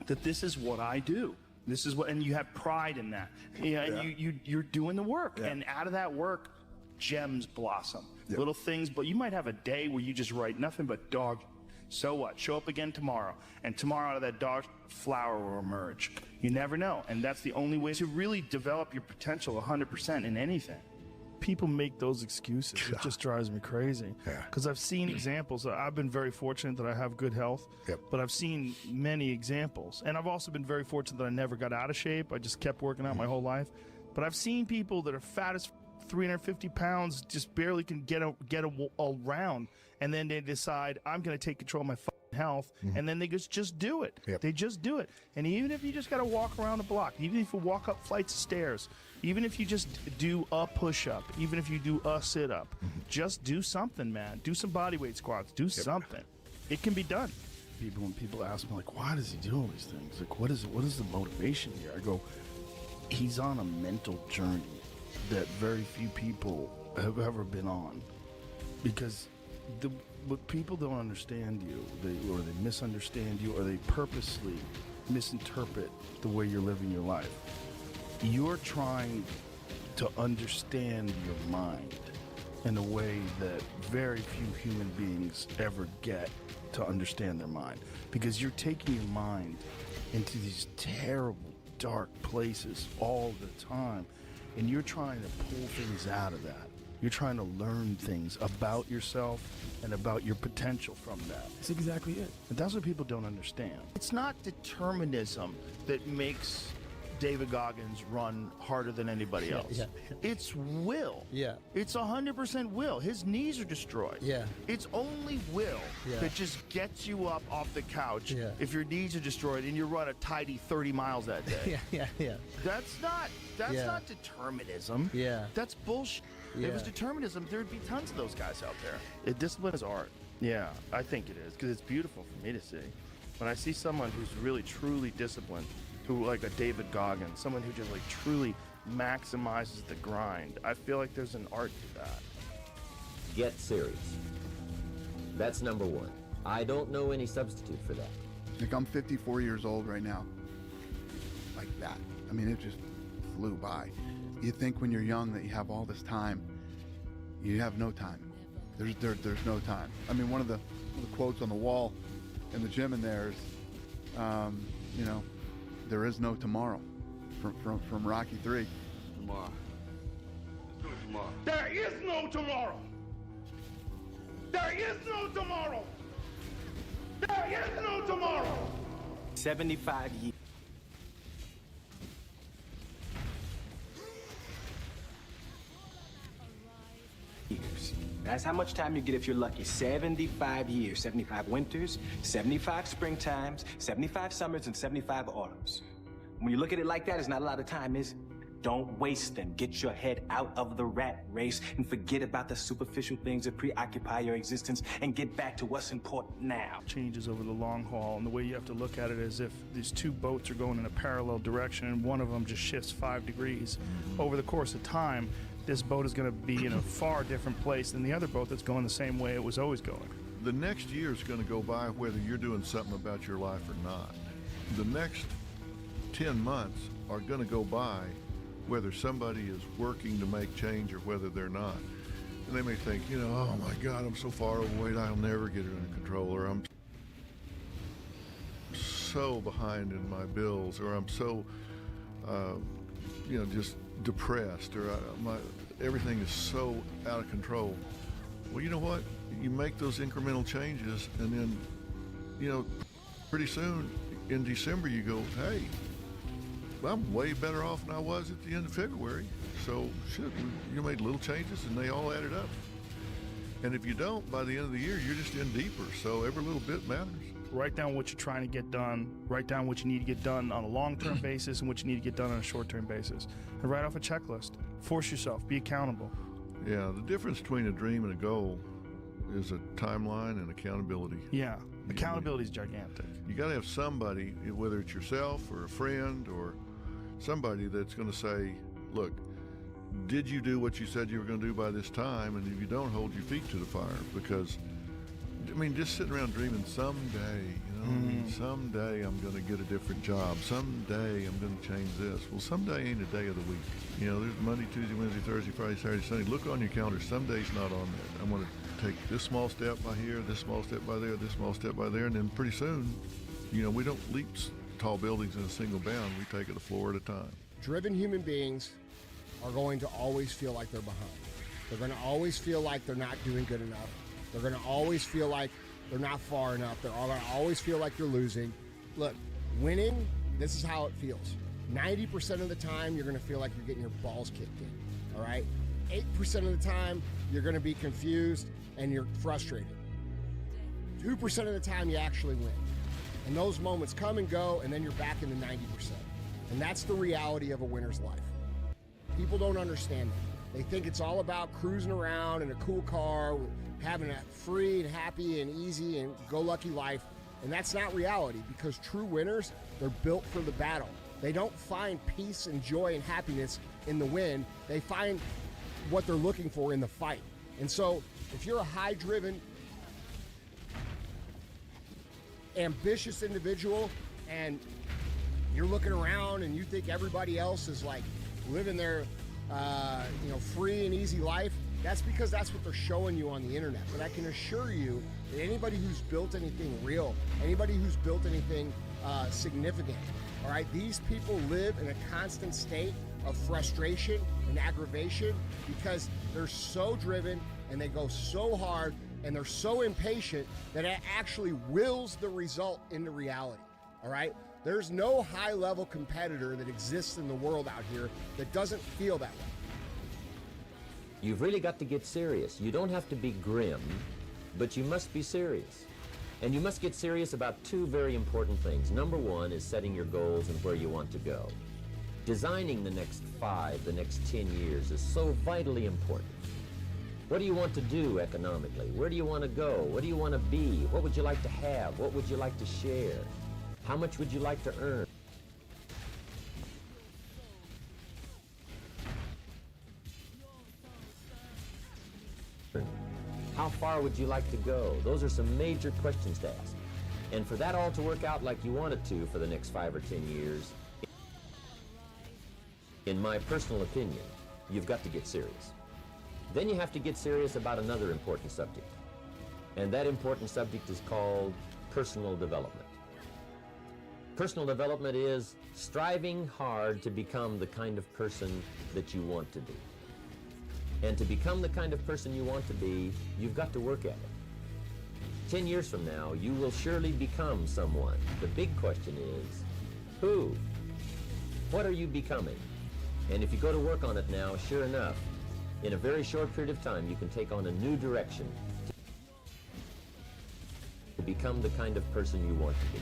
that this is what I do. This is what, and you have pride in that. And you're doing the work, and out of that work, gems blossom. Little things, but you might have a day where you just write nothing but dog. So what? Show up again tomorrow, and tomorrow out of that dog, flower will emerge. You never know, and that's the only way to really develop your potential 100% in anything. People make those excuses. It just drives me crazy. Because I've seen examples. I've been very fortunate that I have good health, but I've seen many examples. And I've also been very fortunate that I never got out of shape. I just kept working out my whole life. But I've seen people that are fat as 350 pounds, just barely can get around, and then they decide, I'm going to take control of my health, and then they just do it. They just do it. And even if you just got to walk around the block, even if you walk up flights of stairs, even if you just do a push-up, even if you do a sit-up, just do something, man. Do some body weight squats. Do something. It can be done. When people ask me, like, why does he do all these things? Like, what is the motivation here? I go, he's on a mental journey that very few people have ever been on, because what people don't understand you, or they misunderstand you, or they purposely misinterpret the way you're living your life. You're trying to understand your mind in a way that very few human beings ever get to understand their mind, because you're taking your mind into these terrible, dark places all the time. And you're trying to pull things out of that. You're trying to learn things about yourself and about your potential from that. That's exactly it. And that's what people don't understand. It's not determinism that makes David Goggins run harder than anybody else. Yeah. It's will. Yeah. It's 100% will. His knees are destroyed. Yeah. It's only will Yeah. that just gets you up off the couch Yeah. if your knees are destroyed and you run a tidy 30 miles that day. Yeah. That's not Yeah. not determinism. Yeah. That's bullshit. If it was Yeah. determinism, there'd be tons of those guys out there. Discipline is art. Yeah, I think it is, because it's beautiful for me to see. When I see someone who's really truly disciplined, who like a David Goggins, someone who just like truly maximizes the grind, I feel like there's an art to that. Get serious. That's number one. I don't know any substitute for that. Like, I'm 54 years old right now. Like that. I mean, it just flew by. You think when you're young that you have all this time. You have no time. There's no time. I mean, one of the quotes on the wall in the gym in there is, you know, there is no tomorrow, from Rocky 3. Tomorrow. Let's do it tomorrow. There is no tomorrow. There is no tomorrow. There is no tomorrow. 75 years. That's how much time you get if you're lucky. 75 years, 75 winters, 75 springtimes, 75 summers, and 75 autumns. When you look at it like that, it's not a lot of time, is it? Don't waste them. Get your head out of the rat race and forget about the superficial things that preoccupy your existence and get back to what's important now. Changes over the long haul, and the way you have to look at it is if these two boats are going in a parallel direction and one of them just shifts 5 degrees over the course of time, this boat is going to be in a far different place than the other boat that's going the same way it was always going. The next year is going to go by whether you're doing something about your life or not. The next 10 months are going to go by whether somebody is working to make change or whether they're not. And they may think, you know, oh my God, I'm so far overweight, I'll never get it under control, or I'm so behind in my bills, or I'm so, you know, just depressed, or everything is so out of control. Well, you know what? You make those incremental changes, and then, you know, pretty soon in December you go, hey, I'm way better off than I was at the end of February. So, shit, you made little changes and they all added up. And if you don't, by the end of the year, you're just in deeper. So every little bit matters. Write down what you're trying to get done. Write down what you need to get done on a long-term basis and what you need to get done on a short-term basis. And write off a checklist. Force yourself. Be accountable. Yeah, the difference between a dream and a goal is a timeline and accountability. Yeah, accountability is gigantic. You got to have somebody, whether it's yourself or a friend or somebody that's going to say, look, did you do what you said you were going to do by this time? And if you don't, hold your feet to the fire. Because, I mean, just sitting around dreaming someday, you know, I mean, someday I'm going to get a different job. Someday I'm going to change this. Well, someday ain't a day of the week. You know, there's Monday, Tuesday, Wednesday, Thursday, Friday, Saturday, Sunday. Look on your calendar. Some days not on there. I'm going to take this small step by here, this small step by there, this small step by there. And then pretty soon, you know, we don't leap tall buildings in a single bound. We take it a floor at a time. Driven human beings are going to always feel like they're behind. They're going to always feel like they're not doing good enough. They're going to always feel like they're not far enough. They're going to always feel like you're losing. Look, winning, this is how it feels. 90% of the time, you're going to feel like you're getting your balls kicked in, all right? 8% of the time, you're going to be confused and you're frustrated. 2% of the time, you actually win. And those moments come and go, and then you're back in the 90%. And that's the reality of a winner's life. People don't understand that. They think it's all about cruising around in a cool car, having a free and happy and easy and go-lucky life. And that's not reality, because true winners, they're built for the battle. They don't find peace and joy and happiness in the win. They find what they're looking for in the fight. And so if you're a high-driven, ambitious individual and you're looking around and you think everybody else is like living their free and easy life, that's because that's what they're showing you on the internet. But I can assure you Anybody who's built anything real, anybody who's built anything significant, all right, these people live in a constant state of frustration and aggravation because they're so driven and they go so hard and they're so impatient that it actually wills the result into reality, all right? There's no high-level competitor that exists in the world out here that doesn't feel that way. You've really got to get serious. You don't have to be grim, but you must be serious. And you must get serious about two very important things. Number one is setting your goals and where you want to go. Designing the next 5, the next 10 years is so vitally important. What do you want to do economically? Where do you want to go? What do you want to be? What would you like to have? What would you like to share? How much would you like to earn? How far would you like to go? Those are some major questions to ask. And for that all to work out like you want it to for the next 5 or 10 years, in my personal opinion, you've got to get serious. Then you have to get serious about another important subject. And that important subject is called personal development. Personal development is striving hard to become the kind of person that you want to be. And to become the kind of person you want to be, you've got to work at it. 10 years from now, you will surely become someone. The big question is, who? What are you becoming? And if you go to work on it now, sure enough, in a very short period of time, you can take on a new direction to become the kind of person you want to be.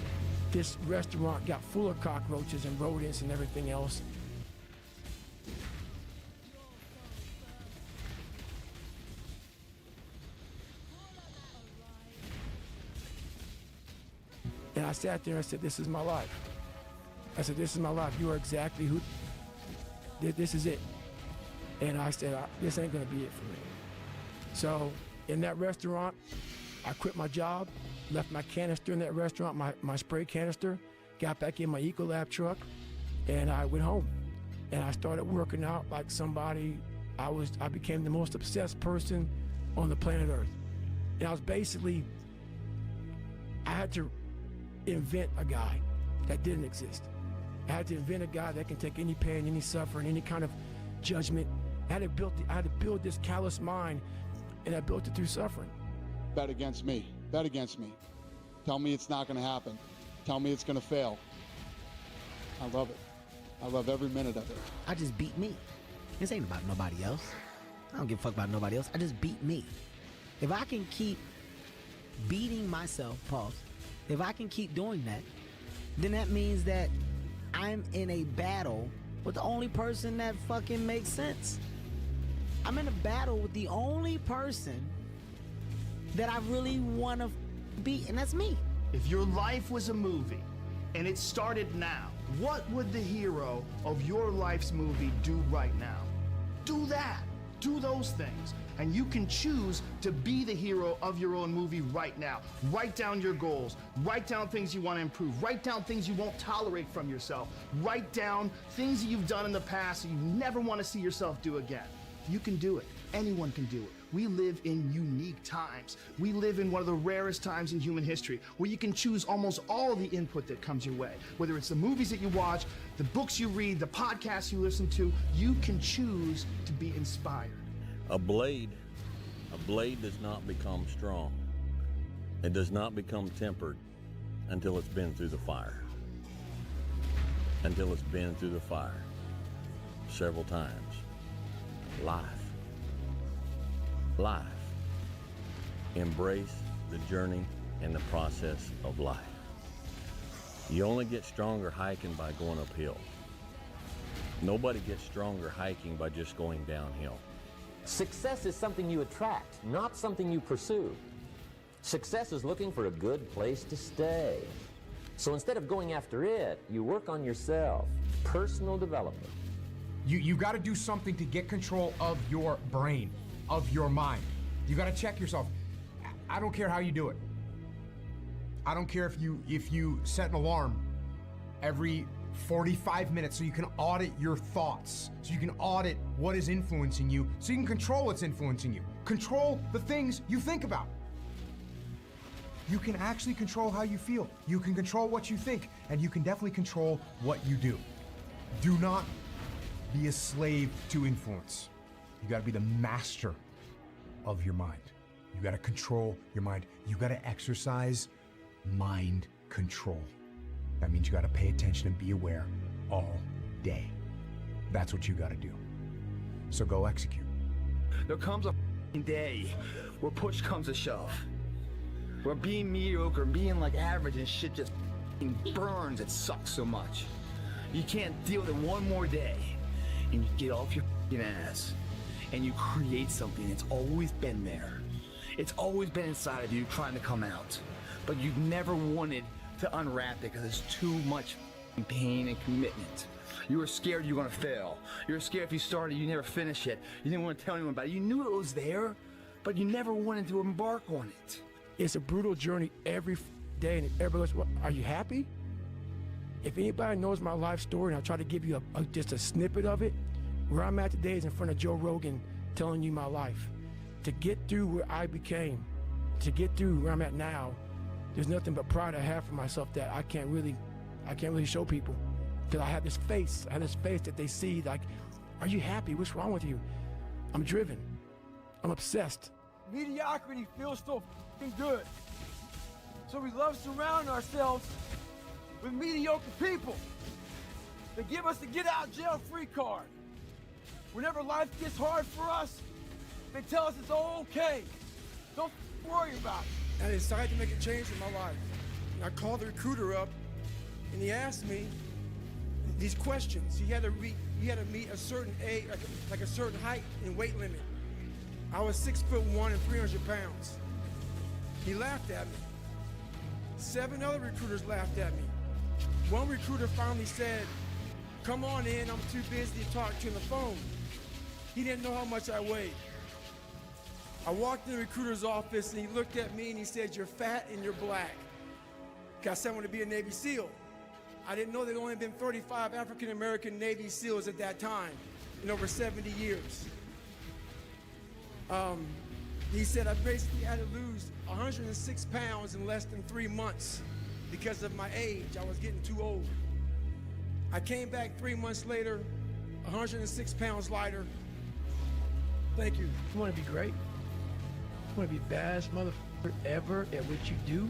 This restaurant got full of cockroaches and rodents and everything else. And I sat there and I said, this is my life. I said, this is my life. You are exactly who, this is it. And I said, this ain't gonna be it for me. So in that restaurant, I quit my job, left my canister in that restaurant, my spray canister, got back in my Ecolab truck, and I went home. And I started working out like somebody, I became the most obsessed person on the planet Earth. And I was basically, I had to invent a guy that didn't exist. I had to invent a guy that can take any pain, any suffering, any kind of judgment. I had to build this callous mind, and I built it through suffering. Bet against me. Bet against me. Tell me it's not going to happen. Tell me it's going to fail. I love it. I love every minute of it. I just beat me. This ain't about nobody else. I don't give a fuck about nobody else. I just beat me. If I can keep beating myself, pause, if I can keep doing that, then that means that I'm in a battle with the only person that fucking makes sense. I'm in a battle with the only person that I really want to beat, and that's me. If your life was a movie and it started now, what would the hero of your life's movie do right now? Do that. Do those things. And you can choose to be the hero of your own movie right now. Write down your goals. Write down things you want to improve. Write down things you won't tolerate from yourself. Write down things that you've done in the past that you never want to see yourself do again. You can do it. Anyone can do it. We live in unique times. We live in one of the rarest times in human history where you can choose almost all the input that comes your way. Whether it's the movies that you watch, the books you read, the podcasts you listen to, you can choose to be inspired. A blade does not become strong. It does not become tempered until it's been through the fire. Until it's been through the fire several times. Life. Embrace the journey and the process of life. You only get stronger hiking by going uphill. Nobody gets stronger hiking by just going downhill. Success is something you attract, not something you pursue. Success is looking for a good place to stay. So instead of going after it, you work on yourself. Personal development. You got to do something to get control of your brain, of your mind. You got to check yourself. I don't care how you do it. I don't care if you set an alarm every 45 minutes so you can audit your thoughts, so you can audit what is influencing you, so you can control what's influencing you. Control the things you think about. you can actually control how you feel. You can control what you think, and you can definitely control what you do. Do not be a slave to influence. You gotta be the master of your mind. You gotta control your mind. You gotta exercise mind control. That means you gotta pay attention and be aware all day. That's what you gotta do. So go execute. There comes a day where push comes to shove. Where being mediocre, being like average and shit just burns, it sucks so much. You can't deal with it one more day. And you get off your ass and you create something that's always been there. It's always been inside of you trying to come out. But you've never wanted to unwrap it because it's too much pain and commitment. You were scared you were gonna fail. You were scared if you started, you never finish it. You didn't want to tell anyone about it. You knew it was there, but you never wanted to embark on it. It's a brutal journey every day, and everybody goes, well, are you happy? If anybody knows my life story, and I'll try to give you just a snippet of it, where I'm at today is in front of Joe Rogan telling you my life. To get through where I became, to get through where I'm at now, there's nothing but pride I have for myself that I can't really show people. Because I have this face that they see like, are you happy? What's wrong with you? I'm driven. I'm obsessed. Mediocrity feels so f***ing good. So we love surrounding ourselves with mediocre people. They give us the get out jail free card. Whenever life gets hard for us, they tell us it's all okay. Don't worry about it. I decided to make a change in my life. And I called the recruiter up, and he asked me these questions. He had to meet a certain age, like a certain height and weight limit. I was 6'1" and 300 pounds. He laughed at me. 7 other recruiters laughed at me. One recruiter finally said, come on in, I'm too busy to talk to you on the phone. He didn't know how much I weighed. I walked in the recruiter's office and he looked at me and he said, you're fat and you're black. I said I want to be a Navy SEAL. I didn't know there had only been 35 African-American Navy SEALs at that time in over 70 years. He said I basically had to lose 106 pounds in less than 3 months because of my age. I was getting too old. I came back 3 months later, 106 pounds lighter. Thank you. You want to be great? You want to be the baddest motherfucker ever at what you do?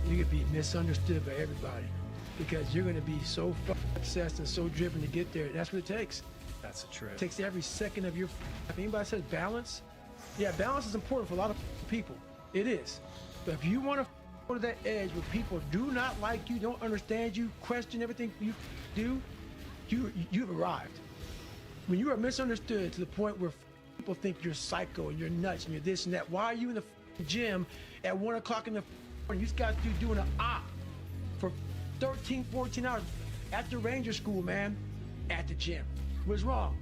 You're going to be misunderstood by everybody because you're going to be so obsessed and so driven to get there. That's what it takes. That's the truth. It takes every second of your... If anybody says balance, yeah, balance is important for a lot of people. It is. But if you want to go to that edge where people do not like you, don't understand you, question everything you do, you've arrived. When you are misunderstood to the point where people think you're psycho and you're nuts and you're this and that, why are you in the gym at 1 o'clock in the morning? You just got to doing an op for 13, 14 hours at the Ranger School, man, at the gym. What's wrong?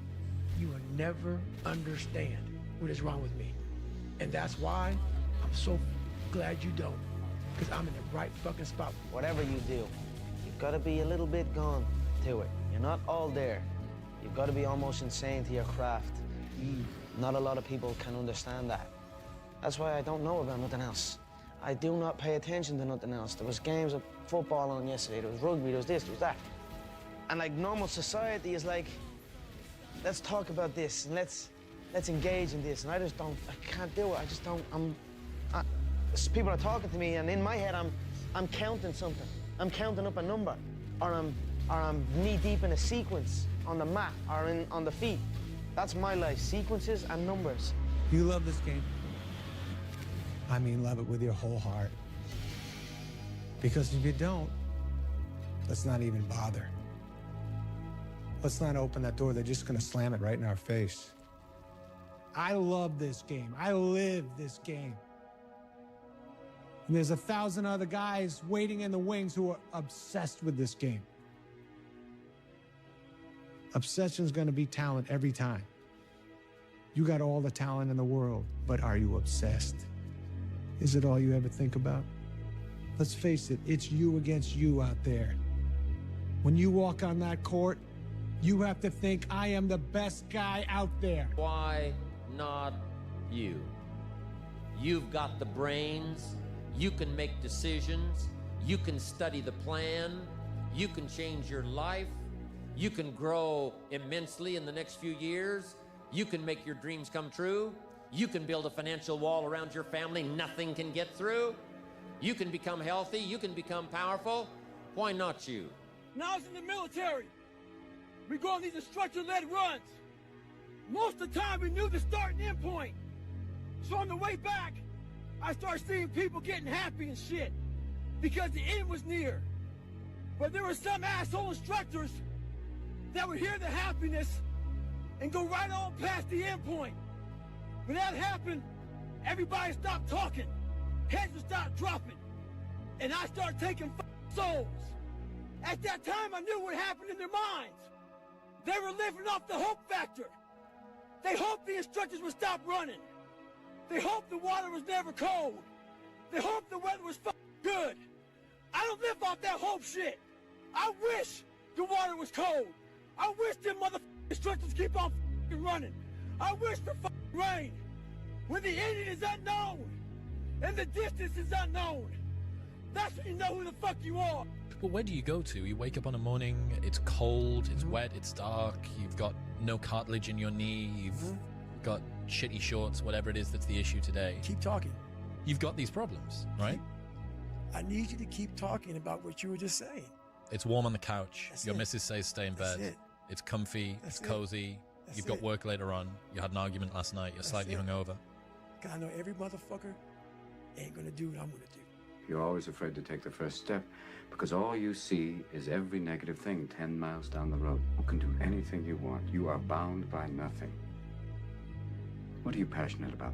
You will never understand what is wrong with me. And that's why I'm so glad you don't, because I'm in the right fucking spot. Whatever you do, you've got to be a little bit gone to it. You're not all there. You've got to be almost insane to your craft. Not a lot of people can understand that. That's why I don't know about nothing else. I do not pay attention to nothing else. There was games of football on yesterday, there was rugby, there was this, there was that. And like normal society is like, let's talk about this and let's engage in this. And I can't do it. I just don't, people are talking to me and in my head I'm counting something. I'm counting up a number or I'm knee deep in a sequence on the mat or on the feet. That's my life, sequences and numbers. You love this game. I mean, love it with your whole heart. Because if you don't, let's not even bother. Let's not open that door. They're just gonna slam it right in our face. I love this game. I live this game. And there's 1,000 other guys waiting in the wings who are obsessed with this game. Obsession's gonna be talent every time. You got all the talent in the world, but are you obsessed? Is it all you ever think about? Let's face it, it's you against you out there. When you walk on that court, you have to think, I am the best guy out there. Why not you? You've got the brains, You can make decisions. You can study the plan. You can change your life. You can grow immensely in the next few years. You can make your dreams come true. You can build a financial wall around your family nothing can get through. You can become healthy. You can become powerful. Why not you? When I was in the military, we go on these instructor-led runs. Most of the time, we knew the start and end point. So on the way back, I started seeing people getting happy and shit because the end was near. But there were some asshole instructors that would hear the happiness and go right on past the end point. When that happened, everybody stopped talking. Heads would start dropping. And I started taking souls. At that time, I knew what happened in their minds. They were living off the hope factor. They hoped the instructors would stop running. They hoped the water was never cold. They hoped the weather was good. I don't live off that hope shit. I wish the water was cold. I wish them instructors keep on running. I wish for rain. When the ending is unknown and the distance is unknown, that's when you know who the fuck you are. But where do you go to? You wake up on a morning, it's cold, it's wet, it's dark, you've got no cartilage in your knee, you've got shitty shorts, whatever it is that's the issue today. Keep talking. You've got these problems, right? I need you to keep talking about what you were just saying. It's warm on the couch. That's Your it. missus says stay in That's bed. it. It's comfy, That's it's it. cozy. That's You've got it. work later on. You had an argument last night. You're slightly it. hungover. Because I know every motherfucker ain't gonna do what I'm gonna do. You're always afraid to take the first step because all you see is every negative thing 10 miles down the road. You can do anything you want. You are bound by nothing. What are you passionate about?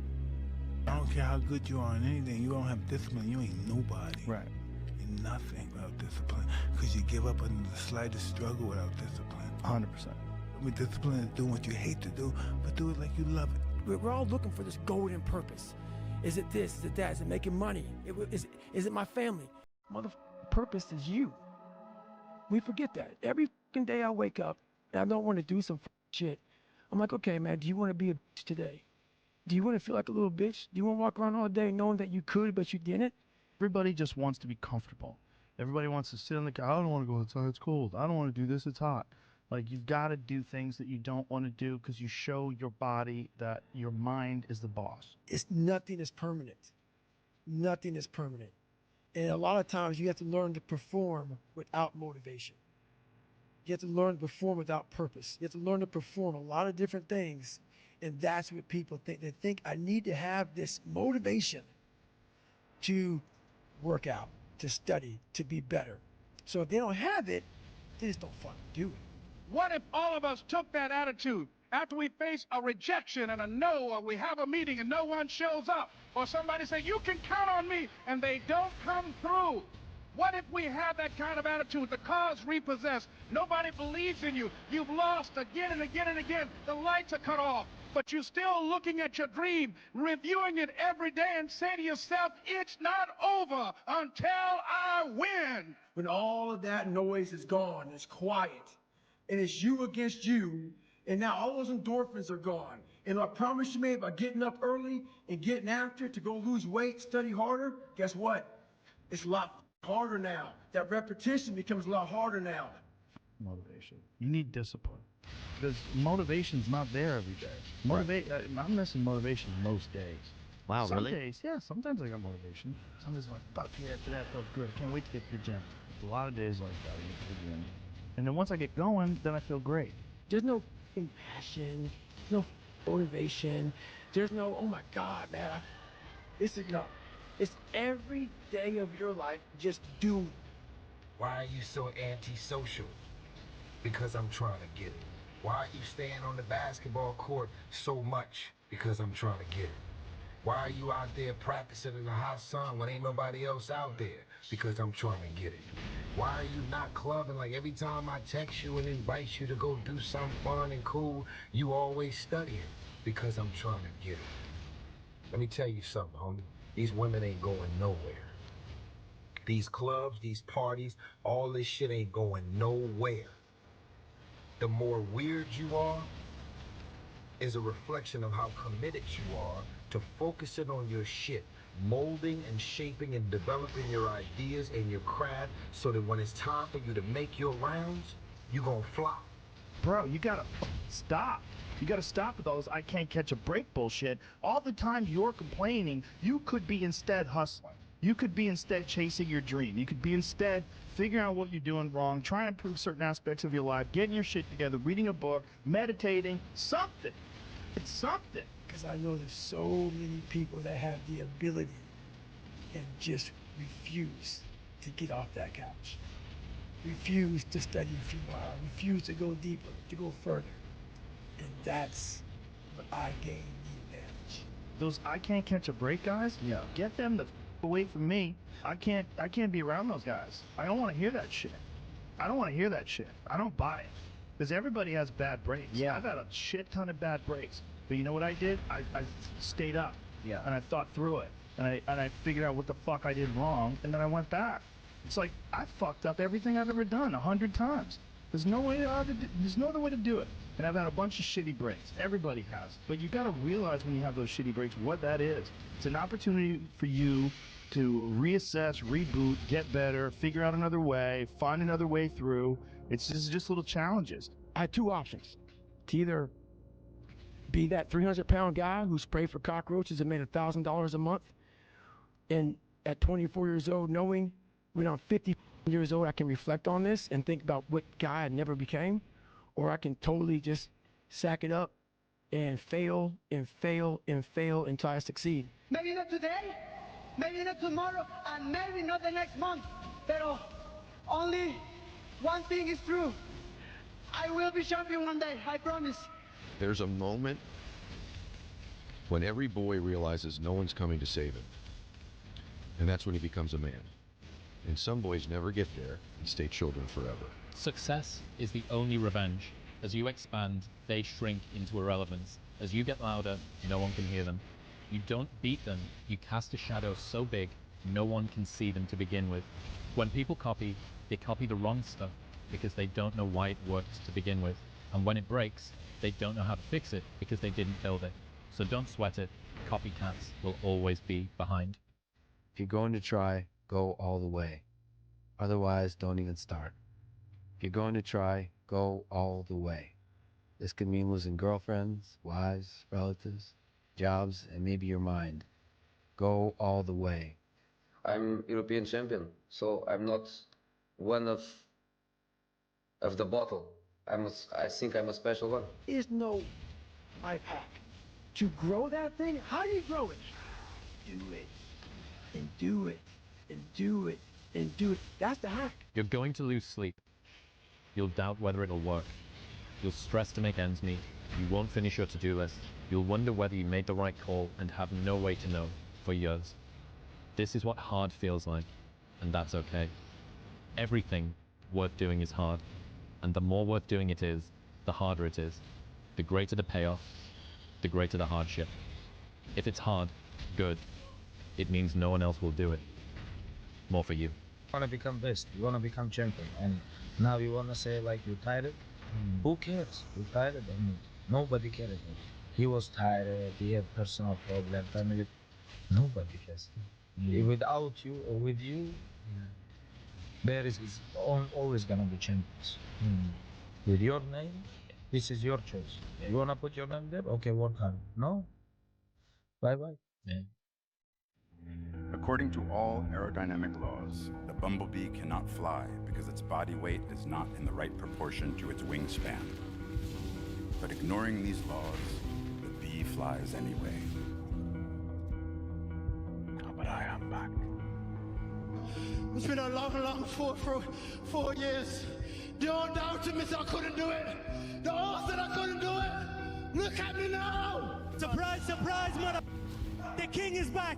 I don't care how good you are in anything. You don't have discipline. You ain't nobody. Right. You're nothing without discipline because you give up under the slightest struggle without discipline. 100%. I mean, discipline is doing what you hate to do, but do it like you love it. We're all looking for this golden purpose. Is it this? Is it that? Is it making money? Is it my family? Purpose is you. We forget that. Every fucking day I wake up and I don't want to do some shit. I'm like, okay, man, do you want to be a bitch today? Do you want to feel like a little bitch? Do you want to walk around all day knowing that you could, but you didn't? Everybody just wants to be comfortable. Everybody wants to sit on the couch. I don't want to go outside. It's cold. I don't want to do this. It's hot. Like, you've got to do things that you don't want to do because you show your body that your mind is the boss. Nothing is permanent. Nothing is permanent. And a lot of times you have to learn to perform without motivation. You have to learn to perform without purpose. You have to learn to perform a lot of different things. And that's what people think. They think I need to have this motivation to work out, to study, to be better. So if they don't have it, they just don't fucking do it. What if all of us took that attitude after we face a rejection and a no, or we have a meeting and no one shows up, or somebody say, you can count on me, and they don't come through? What if we have that kind of attitude? The car's repossessed. Nobody believes in you. You've lost again and again and again. The lights are cut off. But you're still looking at your dream, reviewing it every day, and say to yourself, it's not over until I win. When all of that noise is gone, it's quiet, and it's you against you, and now all those endorphins are gone. And I promise you, man, by getting up early and getting after it to go lose weight, study harder, guess what? It's a lot harder now. That repetition becomes a lot harder now. Motivation. You need discipline. Because motivation's not there every day. I'm missing motivation most days. Wow, Some really? days, yeah, sometimes I got motivation. Some days I'm like, fuck yeah, that felt good. I can't wait to get to the gym. A lot of days like that, I get to the gym. And then once I get going, then I feel great. There's no passion, no motivation. There's no, oh my God, man, this is no. It's every day of your life, just do. Why are you so antisocial? Because I'm trying to get it. Why are you staying on the basketball court so much? Because I'm trying to get it. Why are you out there practicing in the hot sun when ain't nobody else out there? Because I'm trying to get it. Why are you not clubbing? Like every time I text you and invite you to go do something fun and cool, you always studying. Because I'm trying to get it. Let me tell you something, homie. These women ain't going nowhere. These clubs, these parties, all this shit ain't going nowhere. The more weird you are is a reflection of how committed you are to focusing on your shit, molding and shaping and developing your ideas and your craft so that when it's time for you to make your rounds, you're gonna fly. Bro, you gotta stop. You gotta stop with all this I can't catch a break bullshit. All the time you're complaining, you could be instead hustling. You could be instead chasing your dream. You could be instead figuring out what you're doing wrong, trying to improve certain aspects of your life, getting your shit together, reading a book, meditating, something. It's something. Because I know there's so many people that have the ability and just refuse to get off that couch. Refuse to study a few more hours, refuse to go deeper, to go further. And that's what I gain the advantage. Those I can't catch a break guys, Yeah. get them the away from me. I can't be around those guys. I don't want to hear that shit. I don't want to hear that shit. I don't buy it. Because everybody has bad breaks. Yeah. I've had a shit ton of bad breaks. But you know what I did? I stayed up. Yeah. And I thought through it. And I figured out what the fuck I did wrong. And then I went back. It's like, I fucked up everything I've ever done 100 times. There's no other way to do it. And I've had a bunch of shitty breaks. Everybody has. But you gotta realize when you have those shitty breaks what that is. It's an opportunity for you to reassess, reboot, get better, figure out another way, find another way through. It's just little challenges. I had two options. To either be that 300-pound guy who sprayed for cockroaches and made $1,000 a month, and at 24 years old, knowing when I'm 50 years old, I can reflect on this and think about what guy I never became, or I can totally just sack it up and fail and fail and fail until I succeed. Maybe not today, maybe not tomorrow, and maybe not the next month. Pero only one thing is true. I will be champion one day, I promise. There's a moment when every boy realizes no one's coming to save him. And that's when he becomes a man. And some boys never get there and stay children forever. Success is the only revenge. As you expand, they shrink into irrelevance. As you get louder, no one can hear them. You don't beat them, you cast a shadow so big, no one can see them to begin with. When people copy, they copy the wrong stuff because they don't know why it works to begin with. And when it breaks, they don't know how to fix it because they didn't build it. So don't sweat it. Copycats will always be behind. If you're going to try, go all the way. Otherwise, don't even start. If you're going to try, go all the way. This could mean losing girlfriends, wives, relatives, jobs, and maybe your mind. Go all the way. I'm European champion, so I'm not one of the bottle. I think I'm a special one. There's no life hack. To grow that thing, how do you grow it? Do it, and do it, and do it, and do it. That's the hack. You're going to lose sleep. You'll doubt whether it'll work. You'll stress to make ends meet. You won't finish your to-do list. You'll wonder whether you made the right call and have no way to know for years. This is what hard feels like, and that's okay. Everything worth doing is hard, and the more worth doing it is, the harder it is. The greater the payoff, the greater the hardship. If it's hard, good. It means no one else will do it. More for you. You want to become best, you want to become champion, and now you want to say like you're tired? Who cares? You're tired? I mean, nobody cares. He was tired, he had personal problem, family. Nobody cares. Without you or with you, Bear is always gonna be champions. With your name, this is your choice. You wanna put your name there? Okay, work hard. No? Bye-bye. According to all aerodynamic laws, the bumblebee cannot fly because its body weight is not in the right proportion to its wingspan. But ignoring these laws, the bee flies anyway. But I am back. It's been a long 4 years. The old doubted me said I couldn't do it. The old said I couldn't do it. Look at me now. Surprise, surprise, mother. The king is back.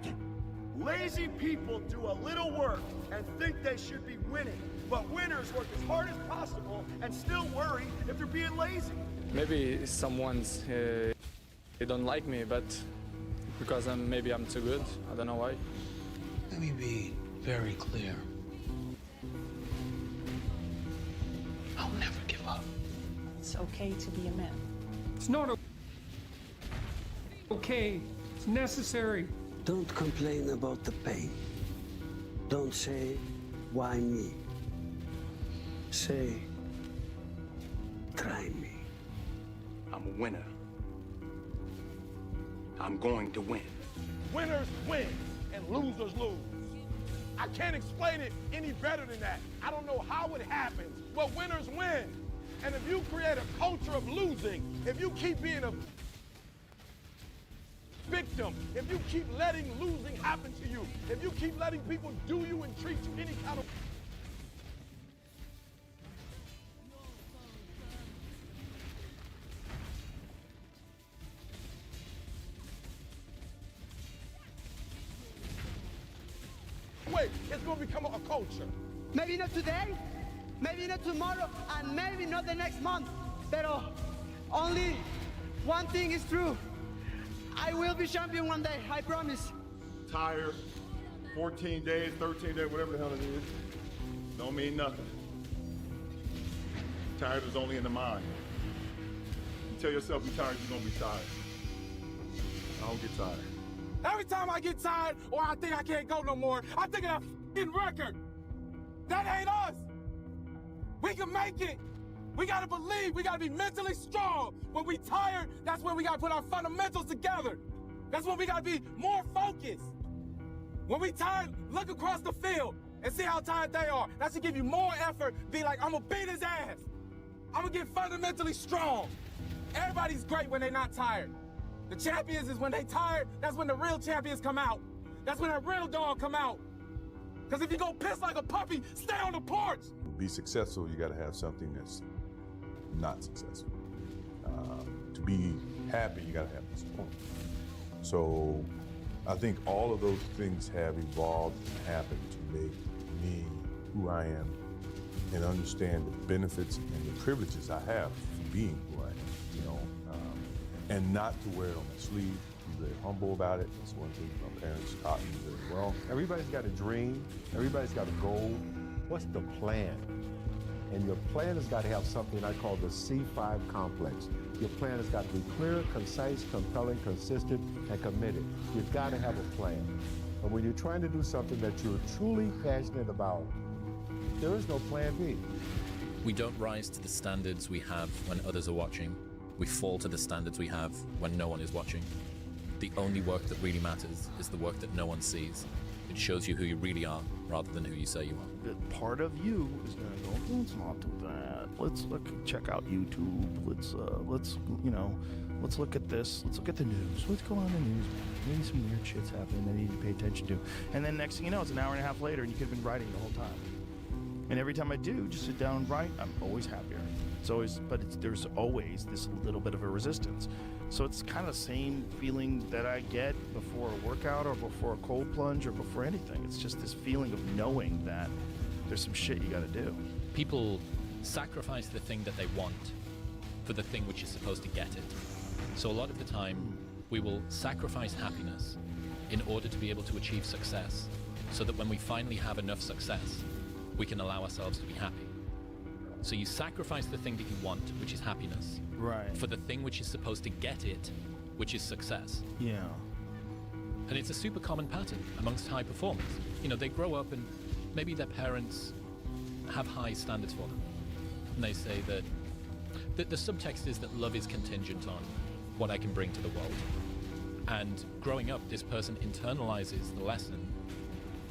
Lazy people do a little work and think they should be winning. But winners work as hard as possible and still worry if they're being lazy. Maybe someone's they don't like me, but because maybe I'm too good. I don't know why. Let me be very clear. I'll never give up. It's okay to be a man. It's not okay. It's necessary. Don't complain about the pain. Don't say, why me? Say, try me. I'm a winner. I'm going to win. Winners win and losers lose. I can't explain it any better than that. I don't know how it happens, but winners win. And if you create a culture of losing, if you keep being a victim, if you keep letting losing happen to you, if you keep letting people do you and treat you any kind of way, it's going to become a culture. Maybe not today, maybe not tomorrow, and maybe not the next month. Pero only one thing is true. I will be champion one day, I promise. Tired, 14 days, 13 days, whatever the hell it is, don't mean nothing. Tired is only in the mind. You tell yourself you're tired, you're gonna be tired. I don't get tired. Every time I get tired or I think I can't go no more, I think of that f***ing record. That ain't us. We can make it. We gotta believe, we gotta be mentally strong. When we tired, that's when we gotta put our fundamentals together. That's when we gotta be more focused. When we tired, look across the field and see how tired they are. That should give you more effort. Be like, I'm gonna beat his ass. I'm gonna get fundamentally strong. Everybody's great when they're not tired. The champions is when they tired, that's when the real champions come out. That's when that real dog come out. Because if you go piss like a puppy, stay on the porch. To be successful, you gotta have something that's not successful. To be happy, you gotta have disappointment. So I think all of those things have evolved and happened to make me who I am and understand the benefits and the privileges I have for being who I am, you know, and not to wear it on my sleeve. Be very humble about it. That's one thing my parents taught me very well. Everybody's got a dream. Everybody's got a goal. What's the plan? And your plan has got to have something I call the C5 complex. Your plan has got to be clear, concise, compelling, consistent, and committed. You've got to have a plan. But when you're trying to do something that you're truly passionate about, there is no plan B. We don't rise to the standards we have when others are watching. We fall to the standards we have when no one is watching. The only work that really matters is the work that no one sees. It shows you who you really are rather than who you say you are. Part of you is gonna go, let's not do that. Let's check out YouTube. Let's you know, let's look at this. Let's look at the news. What's going on in the news? Maybe some weird shit's happening that I need to pay attention to. And then next thing you know, it's an hour and a half later, and you could have been writing the whole time. And every time I do, just sit down and write, I'm always happier. It's always, there's always this little bit of a resistance. So it's kind of the same feeling that I get before a workout or before a cold plunge or before anything. It's just this feeling of knowing that there's some shit you gotta do. People sacrifice the thing that they want for the thing which is supposed to get it. So a lot of the time, we will sacrifice happiness in order to be able to achieve success, so that when we finally have enough success, we can allow ourselves to be happy. So you sacrifice the thing that you want, which is happiness, right, for the thing which is supposed to get it, which is success. Yeah. And it's a super common pattern amongst high performers. You know, they grow up and maybe their parents have high standards for them. And they say that the subtext is that love is contingent on what I can bring to the world. And growing up, this person internalizes the lesson.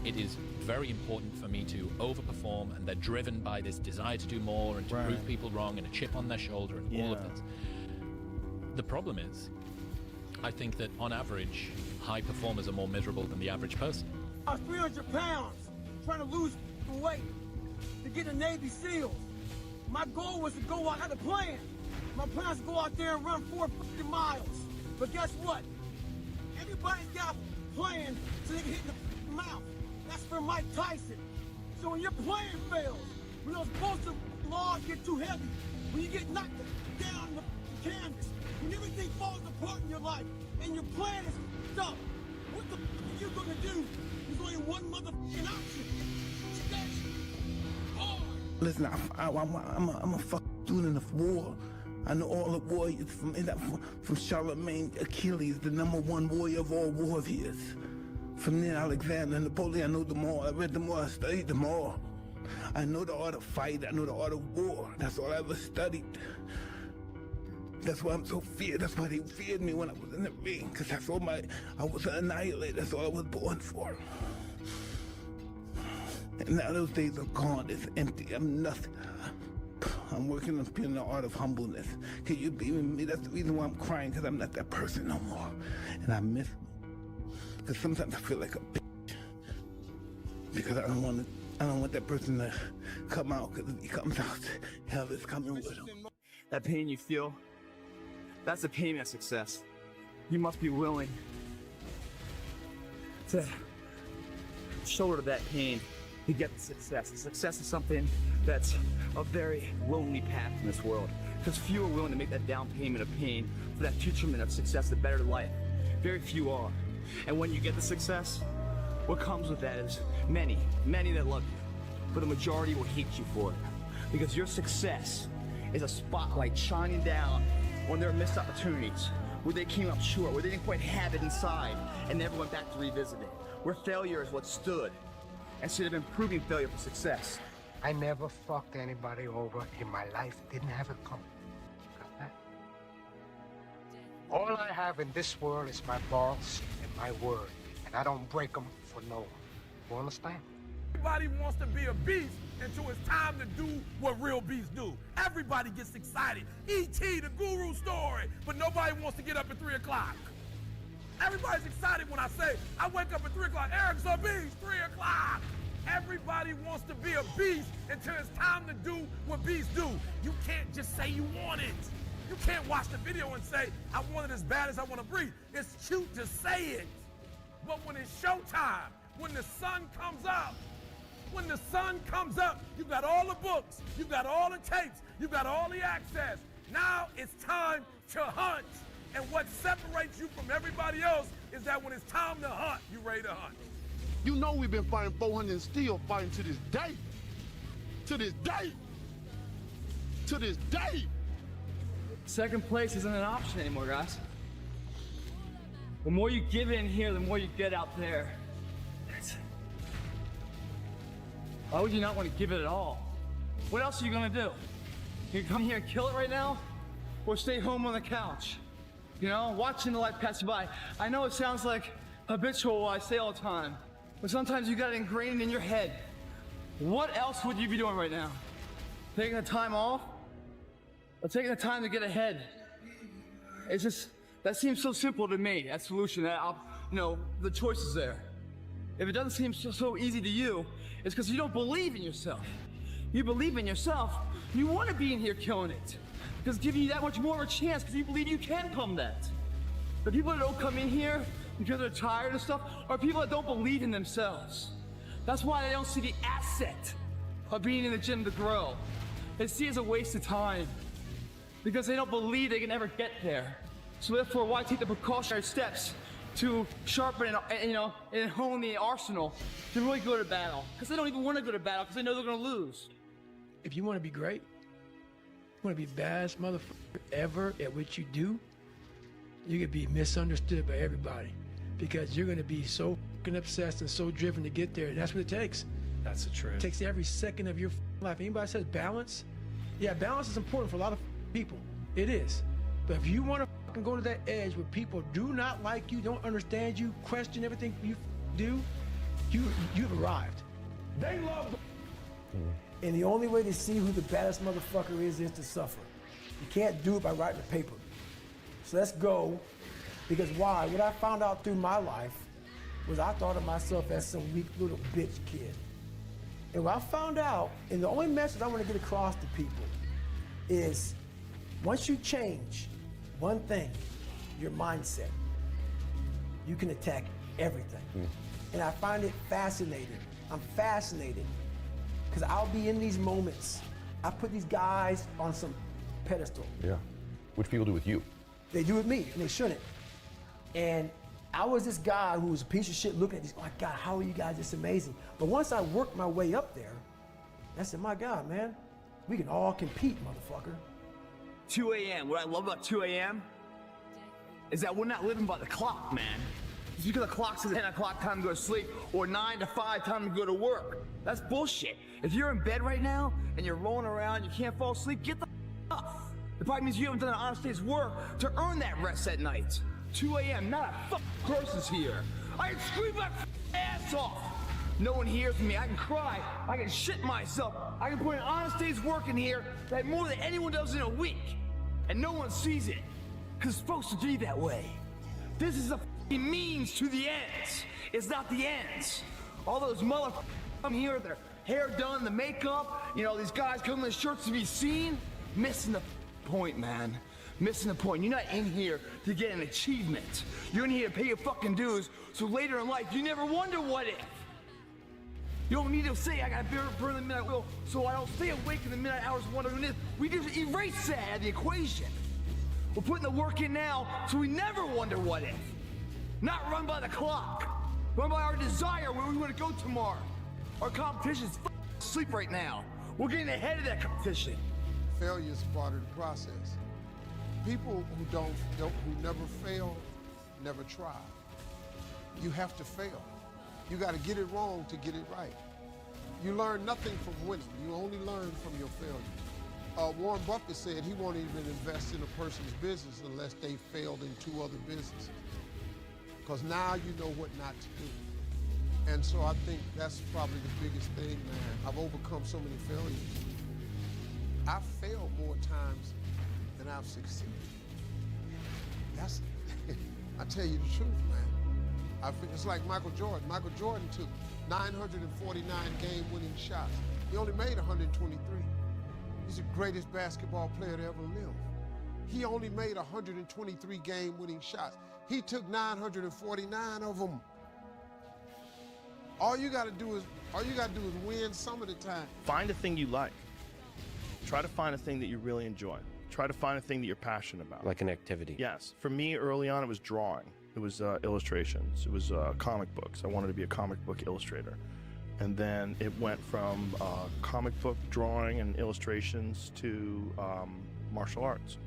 It is very important for me to overperform, and they're driven by this desire to do more and to prove people wrong and a chip on their shoulder and all of this. The problem is, I think that on average, high performers are more miserable than the average person. I was 300 pounds, trying to lose weight to get the Navy SEALs. My goal was to go out, I had a plan. My plan was to go out there and run 4 miles. But guess what? Everybody's got a plan so they can hit the mouth. That's for Mike Tyson. So when your plan fails, when those explosive logs get too heavy, when you get knocked down the canvas, when everything falls apart in your life, and your plan is up, what the are you gonna do? There's only one motherfucking option. Stay hard. Listen, I'm a fuck student of war. I know all the warriors from Charlemagne, Achilles, the #1 warrior of all warriors. From then, Alexander and Napoleon, I know the more I read, the more I studied, the more. I know the art of fight, I know the art of war. That's all I ever studied. That's why I'm so feared. That's why they feared me when I was in the ring. Because that's all I was an annihilator. That's all I was born for. And now those days are gone. It's empty. I'm nothing. I'm working on feeling the art of humbleness. Can you be with me? That's the reason why I'm crying, because I'm not that person no more. And I miss them. Because sometimes I feel like a bitch. Because I don't want that person to come out, because if he comes out, hell is coming with him. That pain you feel, that's the pain of success. You must be willing to shoulder that pain to get the success. The success is something that's a very lonely path in this world, because few are willing to make that down payment of pain for that futurement of success, the better life. Very few are. And when you get the success, what comes with that is many that love you, but the majority will hate you for it. Because your success is a spotlight shining down on their missed opportunities, where they came up short, where they didn't quite have it inside, and never went back to revisit it. Where failure is what stood, instead of improving failure for success. I never fucked anybody over in my life. Didn't have it coming. Got that? All I have in this world is my balls and my word, and I don't break them for no one. You understand? Everybody wants to be a beast until it's time to do what real beasts do. Everybody gets excited. E.T., the guru story, but nobody wants to get up at 3 o'clock. Everybody's excited when I say, I wake up at 3 o'clock, Eric's a beast, 3 o'clock. Everybody wants to be a beast until it's time to do what beasts do. You can't just say you want it. You can't watch the video and say, I want it as bad as I want to breathe. It's cute to say it. But when it's showtime, when the sun comes up, you got all the books, you got all the tapes, you got all the access. Now it's time to hunt. And what separates you from everybody else is that when it's time to hunt, you ready to hunt. You know we've been fighting 400 and still fighting to this day. To this day. To this day. Second place isn't an option anymore, guys. The more you give in here, the more you get out there. Why would you not want to give it at all? What else are you gonna do? You come here and kill it right now? Or stay home on the couch? You know, watching the life pass you by. I know it sounds like habitual what I say all the time, but sometimes you got it ingrained in your head. What else would you be doing right now? Taking the time off? Or taking the time to get ahead? It's just, that seems so simple to me, that solution, the choice is there. If it doesn't seem so easy to you, it's because you don't believe in yourself. You believe in yourself, you want to be in here killing it. Because it's giving you that much more of a chance because you believe you can come that. The people that don't come in here because they're tired of stuff are people that don't believe in themselves. That's why they don't see the asset of being in the gym to grow. They see it as a waste of time because they don't believe they can ever get there. So therefore, why take the precautionary steps to sharpen and hone the arsenal to really go to battle? Because they don't even want to go to battle because they know they're going to lose. If you want to be great, you want to be the baddest motherfucker ever at what you do, you could be misunderstood by everybody because you're going to be so fucking obsessed and so driven to get there. And that's what it takes. That's the truth. It takes every second of your life. Anybody says balance? Yeah, balance is important for a lot of people. It is. But if you want to fucking go to that edge where people do not like you, don't understand you, question everything you do, you've arrived. They love And the only way to see who the baddest motherfucker is to suffer. You can't do it by writing a paper. So let's go, because why? What I found out through my life was I thought of myself as some weak little bitch kid. And what I found out, and the only message I want to get across to people is, once you change one thing, your mindset, you can attack everything. And I find it fascinating. I'm fascinated. Because I'll be in these moments. I put these guys on some pedestal. Yeah. Which people do with you. They do with me, and they shouldn't. And I was this guy who was a piece of shit looking at these, oh my God, how are you guys this amazing? But once I worked my way up there, I said, my God, man, we can all compete, motherfucker. 2 a.m. What I love about 2 a.m. is that we're not living by the clock, man. just because the clock says 10 o'clock time to go to sleep or 9 to 5 time to go to work. That's bullshit. If you're in bed right now and you're rolling around, you can't fall asleep, get the up. It probably means you haven't done an honest day's work to earn that rest at night. 2 a.m., not a person's here. I can scream my ass off. No one hears me. I can cry. I can shit myself. I can put an honest day's work in here that more than anyone does in a week. And no one sees it. Because it's supposed to be that way. This is a means to the ends. It's not the ends. All those motherfuckers come here, their hair done, the makeup, you know, these guys come in the shirts to be seen. Missing the point, man. Missing the point. You're not in here to get an achievement. You're in here to pay your fucking dues so later in life you never wonder what if. You don't need to say I gotta burn the midnight oil so I don't stay awake in the midnight hours wondering this. We just erase that out of the equation. We're putting the work in now so we never wonder what if. Not run by the clock. Run by our desire where we want to go tomorrow. Our competition's asleep right now. We're getting ahead of that competition. Failure is part of the process. People who never fail, never try. You have to fail. You got to get it wrong to get it right. You learn nothing from winning. You only learn from your failure. Warren Buffett said he won't even invest in a person's business unless they failed in 2 other businesses. Because now you know what not to do. And so I think that's probably the biggest thing, man. I've overcome so many failures. I've failed more times than I've succeeded. That's, I tell you the truth, man. It's like Michael Jordan. Michael Jordan took 949 game-winning shots. He only made 123. He's the greatest basketball player to ever live. He only made 123 game-winning shots. He took 949 of them. All you gotta do is win some of the time. Find a thing you like. Try to find a thing that you really enjoy. Try to find a thing that you're passionate about. Like an activity. Yes. For me, early on, it was drawing. It was illustrations. It was comic books. I wanted to be a comic book illustrator. And then it went from comic book drawing and illustrations to martial arts.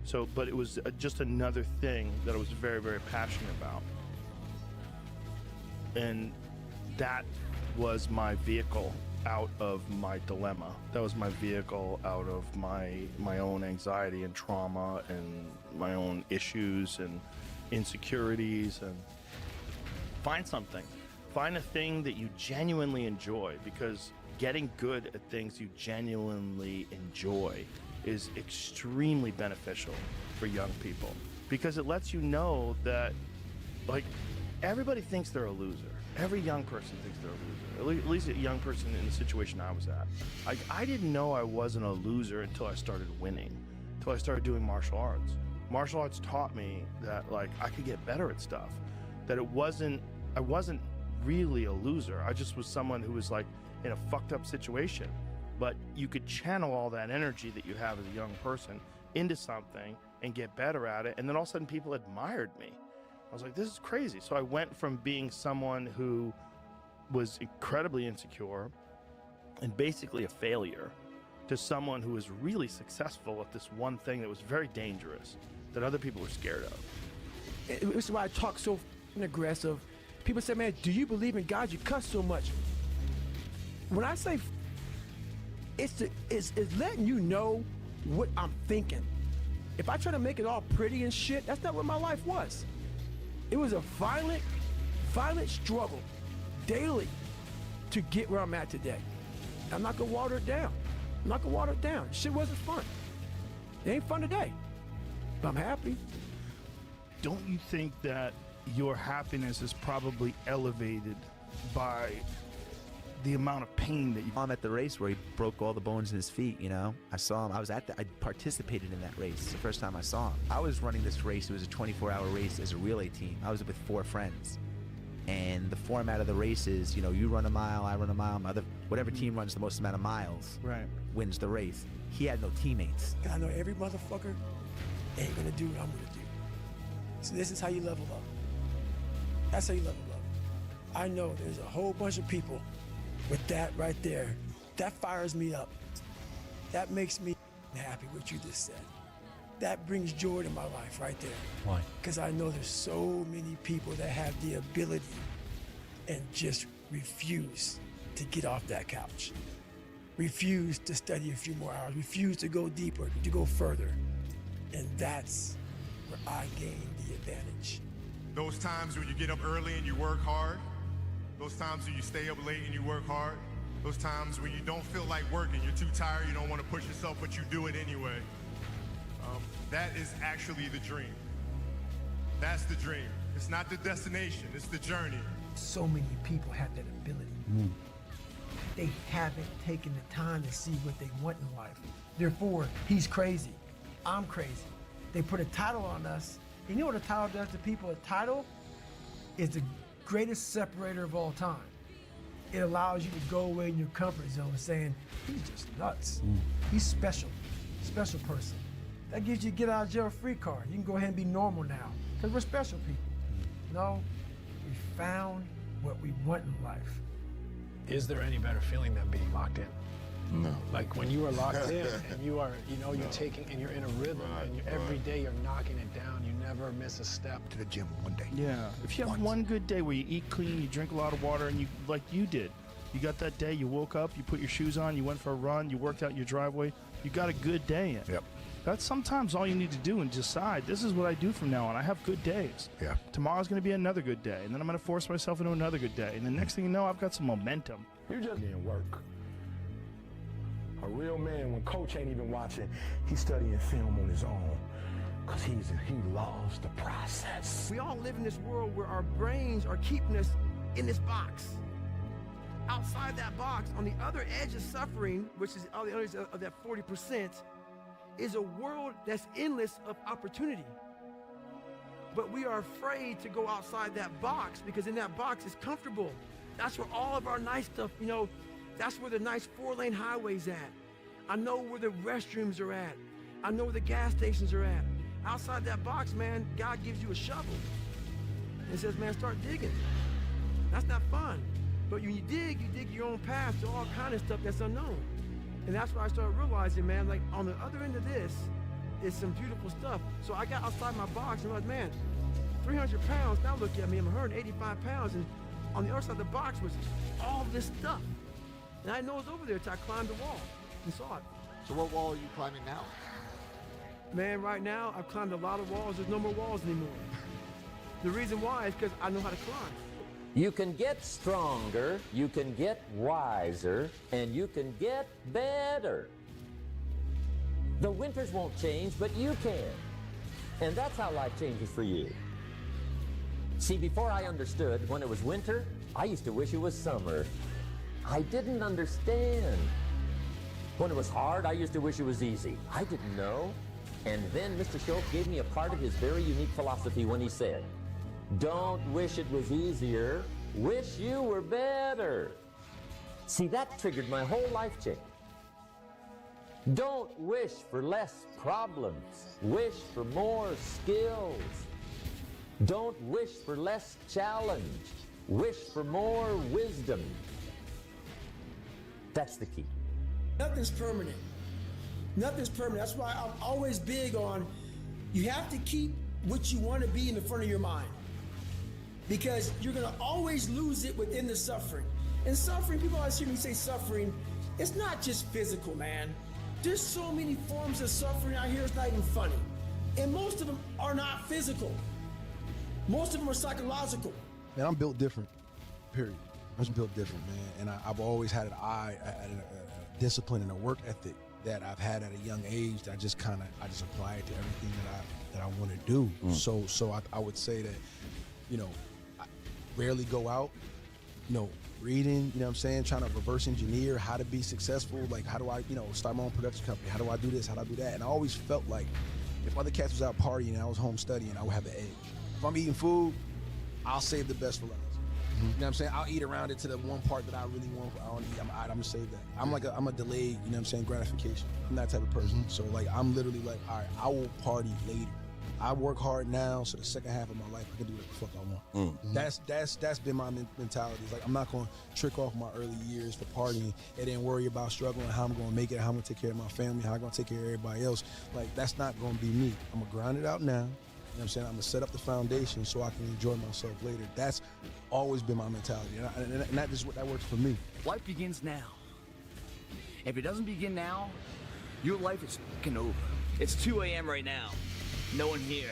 So, but it was just another thing that I was very, very passionate about. And that was my vehicle out of my dilemma. That was my vehicle out of my own anxiety and trauma and my own issues and insecurities. And find something. Find a thing that you genuinely enjoy, because getting good at things you genuinely enjoy is extremely beneficial for young people, because it lets you know that, like, everybody thinks they're a loser. Every young person thinks they're a loser. At least a young person in the situation I was at. I didn't know I wasn't a loser until I started winning, until I started doing martial arts. Martial arts taught me that, like, I could get better at stuff, that I wasn't really a loser. I just was someone who was, like, in a fucked up situation. But you could channel all that energy that you have as a young person into something and get better at it. And then all of a sudden people admired me. I was like, this is crazy. So I went from being someone who was incredibly insecure and basically a failure to someone who was really successful at this one thing that was very dangerous, that other people were scared of. This is why I talk so aggressive. People say, man, do you believe in God? You cuss so much. When I say it's letting you know what I'm thinking. If I try to make it all pretty and shit, that's not what my life was. It was a violent struggle daily to get where I'm at today. I'm not gonna water it down. I'm not gonna water it down. Shit wasn't fun. It ain't fun today, but I'm happy. Don't you think that your happiness is probably elevated by the amount of pain that you... I'm at the race where he broke all the bones in his feet, you know? I saw him. I participated in that race. It's the first time I saw him. I was running this race. It was a 24-hour race as a relay team. I was with 4 friends. And the format of the race is, you know, you run a mile, I run a mile, whatever team runs the most amount of miles wins the race. He had no teammates. I know every motherfucker ain't gonna do what I'm gonna do. So this is how you level up. That's how you level up. I know there's a whole bunch of people with that right there. That fires me up. That makes me happy what you just said. that brings joy to my life right there. Why? Because I know there's so many people that have the ability and just refuse to get off that couch. Refuse to study a few more hours, refuse to go deeper, to go further. And that's where I gain the advantage. Those times when you get up early and you work hard, those times when you stay up late and you work hard, those times when you don't feel like working, you're too tired, you don't want to push yourself, but you do it anyway. That is actually the dream. That's the dream. It's not the destination, it's the journey. So many people have that ability. They haven't taken the time to see what they want in life. Therefore, he's crazy, I'm crazy. They put a title on us. You know what a title does to people? A title is the greatest separator of all time. It allows you to go away in your comfort zone saying, he's just nuts. He's special, special person. That gives you a get out of jail free card. You can go ahead and be normal now, because we're special people. No, we found what we want in life. Is there any better feeling than being locked in? No. Like when you are locked in and you are, you're taking, and you're in a rhythm, and every day you're knocking it down, you never miss a step. To the gym one day. Yeah. If you have one good day where you eat clean, you drink a lot of water, and you, like you did, you got that day, you woke up, you put your shoes on, you went for a run, you worked out your driveway, you got a good day in. Yep. That's sometimes all you need to do and decide, this is what I do from now on. I have good days. Yeah. Tomorrow's going to be another good day, and then I'm going to force myself into another good day. And the next thing you know, I've got some momentum. You just didn't work. A real man, when coach ain't even watching, he's studying film on his own. Because he loves the process. We all live in this world where our brains are keeping us in this box. Outside that box, on the other edge of suffering, which is on the other edge of that 40%, is a world that's endless of opportunity. But we are afraid to go outside that box because in that box is comfortable. That's where all of our nice stuff, that's where the nice 4-lane highway's at. I know where the restrooms are at. I know where the gas stations are at. Outside that box, man, God gives you a shovel and says, man, start digging. That's not fun. But when you dig your own path to all kind of stuff that's unknown. And that's what I started realizing, man, like on the other end of this is some beautiful stuff. So I got outside my box and I was like, man, 300 pounds, now look at me, I'm 185 pounds, and on the other side of the box was all this stuff. And I didn't know it was over there until I climbed the wall and saw it. So what wall are you climbing now? Man, right now, I've climbed a lot of walls. There's no more walls anymore. The reason why is because I know how to climb. You can get stronger, you can get wiser, and you can get better. The winters won't change, but you can. And that's how life changes for you. See, before I understood, when it was winter, I used to wish it was summer. I didn't understand. When it was hard, I used to wish it was easy. I didn't know. And then Mr. Schultz gave me a part of his very unique philosophy when he said, don't wish it was easier, wish you were better. See, that triggered my whole life change. Don't wish for less problems, wish for more skills. Don't wish for less challenge, wish for more wisdom. That's the key. Nothing's permanent. Nothing's permanent. That's why I'm always big on, you have to keep what you want to be in the front of your mind. Because you're going to always lose it within the suffering. And suffering, people always hear me say suffering, it's not just physical, man. There's so many forms of suffering out here, it's not even funny. And most of them are not physical. Most of them are psychological. Man, I'm built different, period. I'm just built different, man. And I've always had an eye at a discipline and a work ethic that I've had at a young age that I just apply it to everything that I want to do. So I would say that, I rarely go out, reading, you know what I'm saying, trying to reverse engineer how to be successful, like how do I, start my own production company, how do I do this, how do I do that? And I always felt like if other cats was out partying and I was home studying, I would have the edge. If I'm eating food, I'll save the best for last. You know what I'm saying? I'll eat around it to the one part that I really want. I don't eat. I'm gonna save that. I'm a delayed, gratification. I'm that type of person. So like, I'm literally like, all right, I will party later. I work hard now, so the second half of my life I can do what the fuck I want. That's been my mentality. It's like I'm not gonna trick off my early years for partying and then worry about struggling, how I'm gonna make it, how I'm gonna take care of my family, how I'm gonna take care of everybody else. Like that's not gonna be me. I'm gonna grind it out now. You know what I'm saying? I'm gonna set up the foundation so I can enjoy myself later. That's always been my mentality, and that works for me. Life begins now. If it doesn't begin now, your life is fucking over. It's 2 a.m. right now. No one here.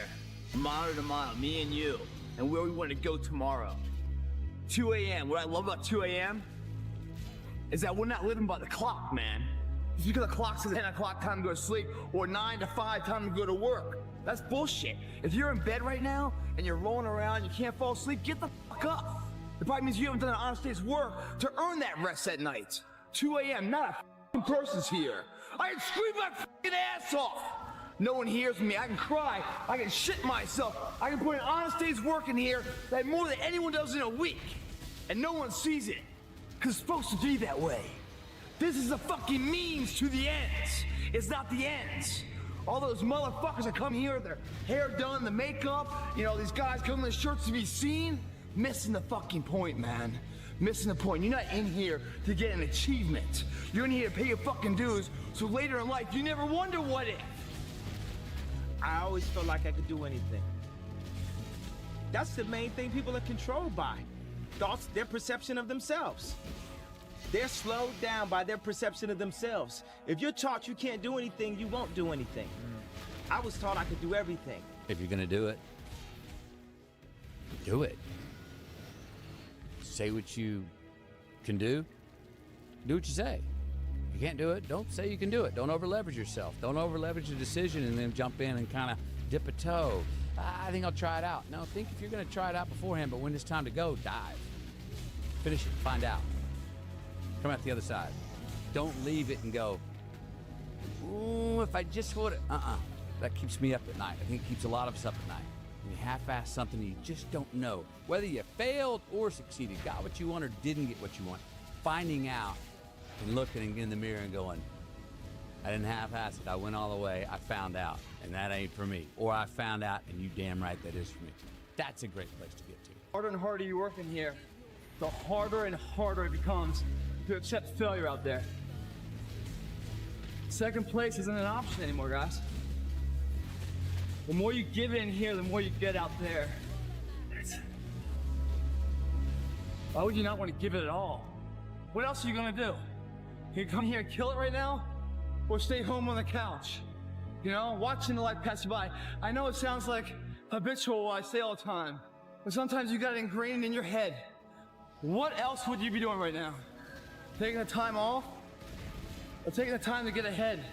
Mile to mile, me and you, and where we want to go tomorrow. 2 a.m. What I love about 2 a.m. is that we're not living by the clock, man. Just because the clock says 10 o'clock time to go to sleep or 9 to 5 time to go to work. That's bullshit. If you're in bed right now and you're rolling around, you can't fall asleep, get the fuck up. It probably means you haven't done an honest day's work to earn that rest at night. 2 a.m., not a fucking person's here. I can scream my fucking ass off. No one hears me. I can cry. I can shit myself. I can put an honest day's work in here that more than anyone does in a week. And no one sees it. Because it's supposed to be that way. This is the fucking means to the ends. It's not the ends. All those motherfuckers that come here, their hair done, the makeup, you know, these guys come in their shirts to be seen, missing the fucking point, man. Missing the point. You're not in here to get an achievement. You're in here to pay your fucking dues, so later in life, you never wonder what if. I always felt like I could do anything. That's the main thing people are controlled by. Thoughts, their perception of themselves. They're slowed down by their perception of themselves. If you're taught you can't do anything, you won't do anything. I was taught I could do everything. If you're gonna do it, do it. Say what you can do what you say. If you can't do it, don't say you can do it. Don't over leverage yourself. Don't over leverage a decision and then jump in and kind of dip a toe. I think I'll try it out. No, think if you're gonna try it out beforehand, but when it's time to go, dive. Finish it, find out. Come out the other side. Don't leave it and go, ooh, if I just would, that keeps me up at night. I think it keeps a lot of us up at night. When you half-ass something you just don't know, whether you failed or succeeded, got what you want or didn't get what you want, finding out and looking in the mirror and going, I didn't half-ass it, I went all the way, I found out, and that ain't for me. Or I found out, and you damn right that is for me. That's a great place to get to. The harder and harder you work in here, the harder and harder it becomes to accept failure out there. Second place isn't an option anymore, guys. The more you give in here, the more you get out there. Why would you not want to give it at all? What else are you gonna do? You come here and kill it right now? Or stay home on the couch? You know, watching the life pass you by. I know it sounds like habitual what I say all the time, but sometimes you got it ingrained in your head. What else would you be doing right now? Taking the time off? Or taking the time to get ahead?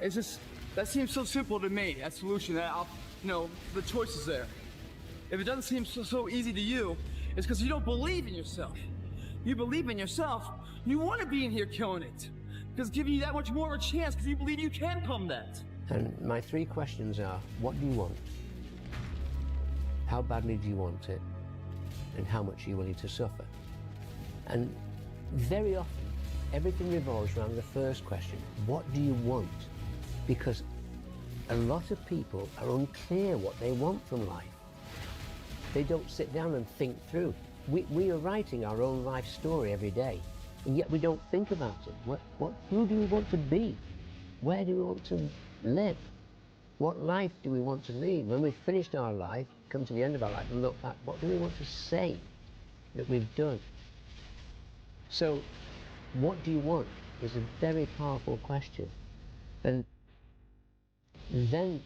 It's just, that seems so simple to me, that solution, the choice is there. If it doesn't seem so easy to you, it's because you don't believe in yourself. You believe in yourself, you want to be in here killing it. Because it's giving you that much more of a chance because you believe you can become that. And my 3 questions are, what do you want? How badly do you want it? And how much are you willing to suffer? And very often, everything revolves around the first question, what do you want? Because a lot of people are unclear what they want from life. They don't sit down and think through. We are writing our own life story every day, and yet we don't think about it. Who do we want to be? Where do we want to live? What life do we want to lead? When we've finished our life, come to the end of our life and look back, what do we want to say that we've done? So, what do you want is a very powerful question. And then,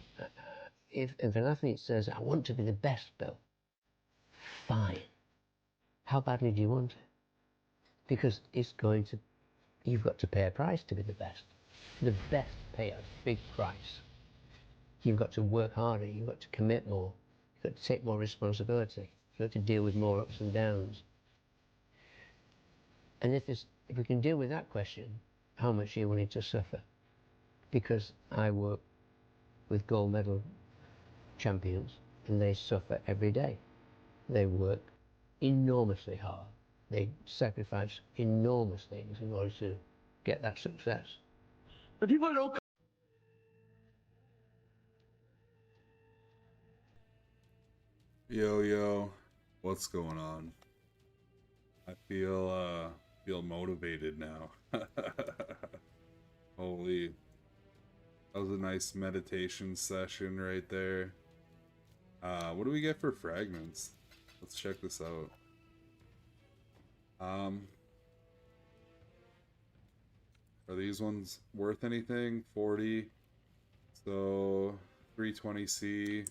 if an athlete says, I want to be the best, Bill, fine. How badly do you want it? Because you've got to pay a price to be the best. The best pay a big price. You've got to work harder, you've got to commit more, you've got to take more responsibility, you've got to deal with more ups and downs. And if we can deal with that question, how much are you willing to suffer? Because I work with gold medal champions and they suffer every day. They work enormously hard. They sacrifice enormous things in order to get that success. The people don't Yo, yo, what's going on? I feel motivated now. Holy, that was a nice meditation session right there. What do we get for fragments? Let's check this out. Are these ones worth anything? 40. So 320C,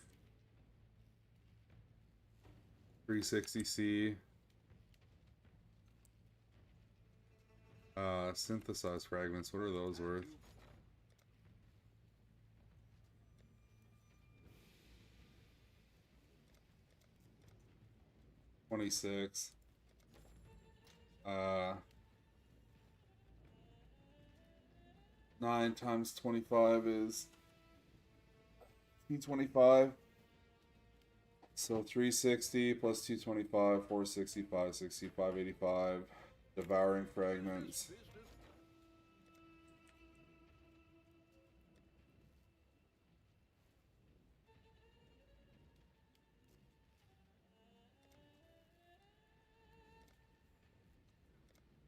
360C. Synthesized fragments, what are those worth? $26. 9 times 25 is 225. So 360 plus 225, 465, 65, 85. Devouring fragments.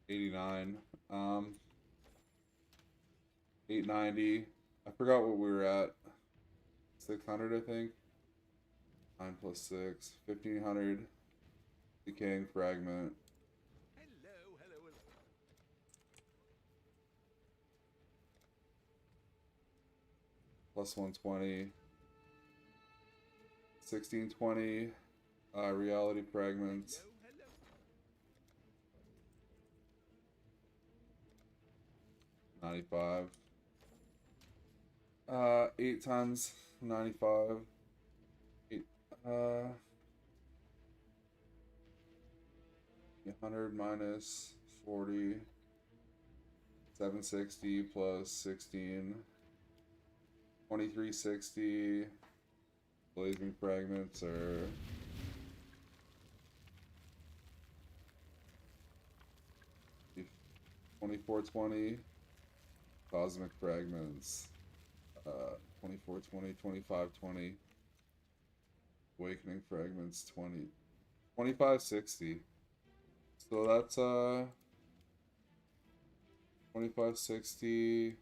$89. 890. I forgot what we were at. 600, I think. 9 plus 6. 1500. Decaying fragment. Plus 120. 1620. Reality fragments. $95. 8 times 95. 8, 100 minus 40. 760 plus 16. 2360. Blazing fragments are 2420. Cosmic fragments 2420, 2520. Awakening fragments 2560. So that's 2560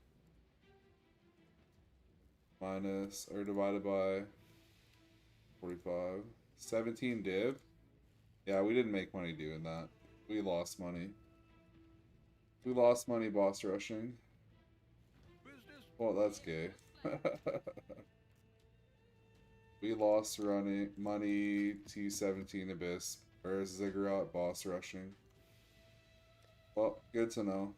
minus or divided by 45. 17 div. Yeah, we didn't make money doing that. We lost money. We lost money boss rushing. Well, that's gay. We lost money T17 Abyss or Ziggurat boss rushing. Well, good to know.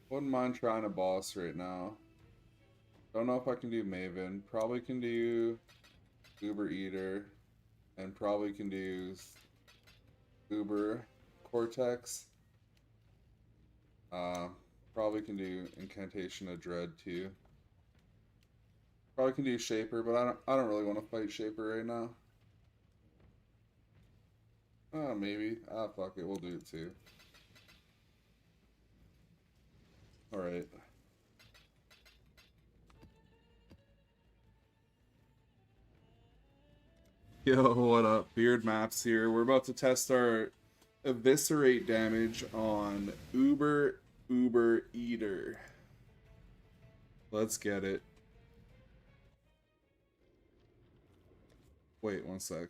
Wouldn't mind trying a boss right now. Don't know if I can do Maven. Probably can do Uber Eater. And probably can do Uber Cortex. Probably can do Incantation of Dread too. Probably can do Shaper, but I don't really want to fight Shaper right now. Maybe. Fuck it, we'll do it too. Alright. Yo, what up? BeardMaps here. We're about to test our eviscerate damage on Uber Eater. Let's get it. Wait one sec.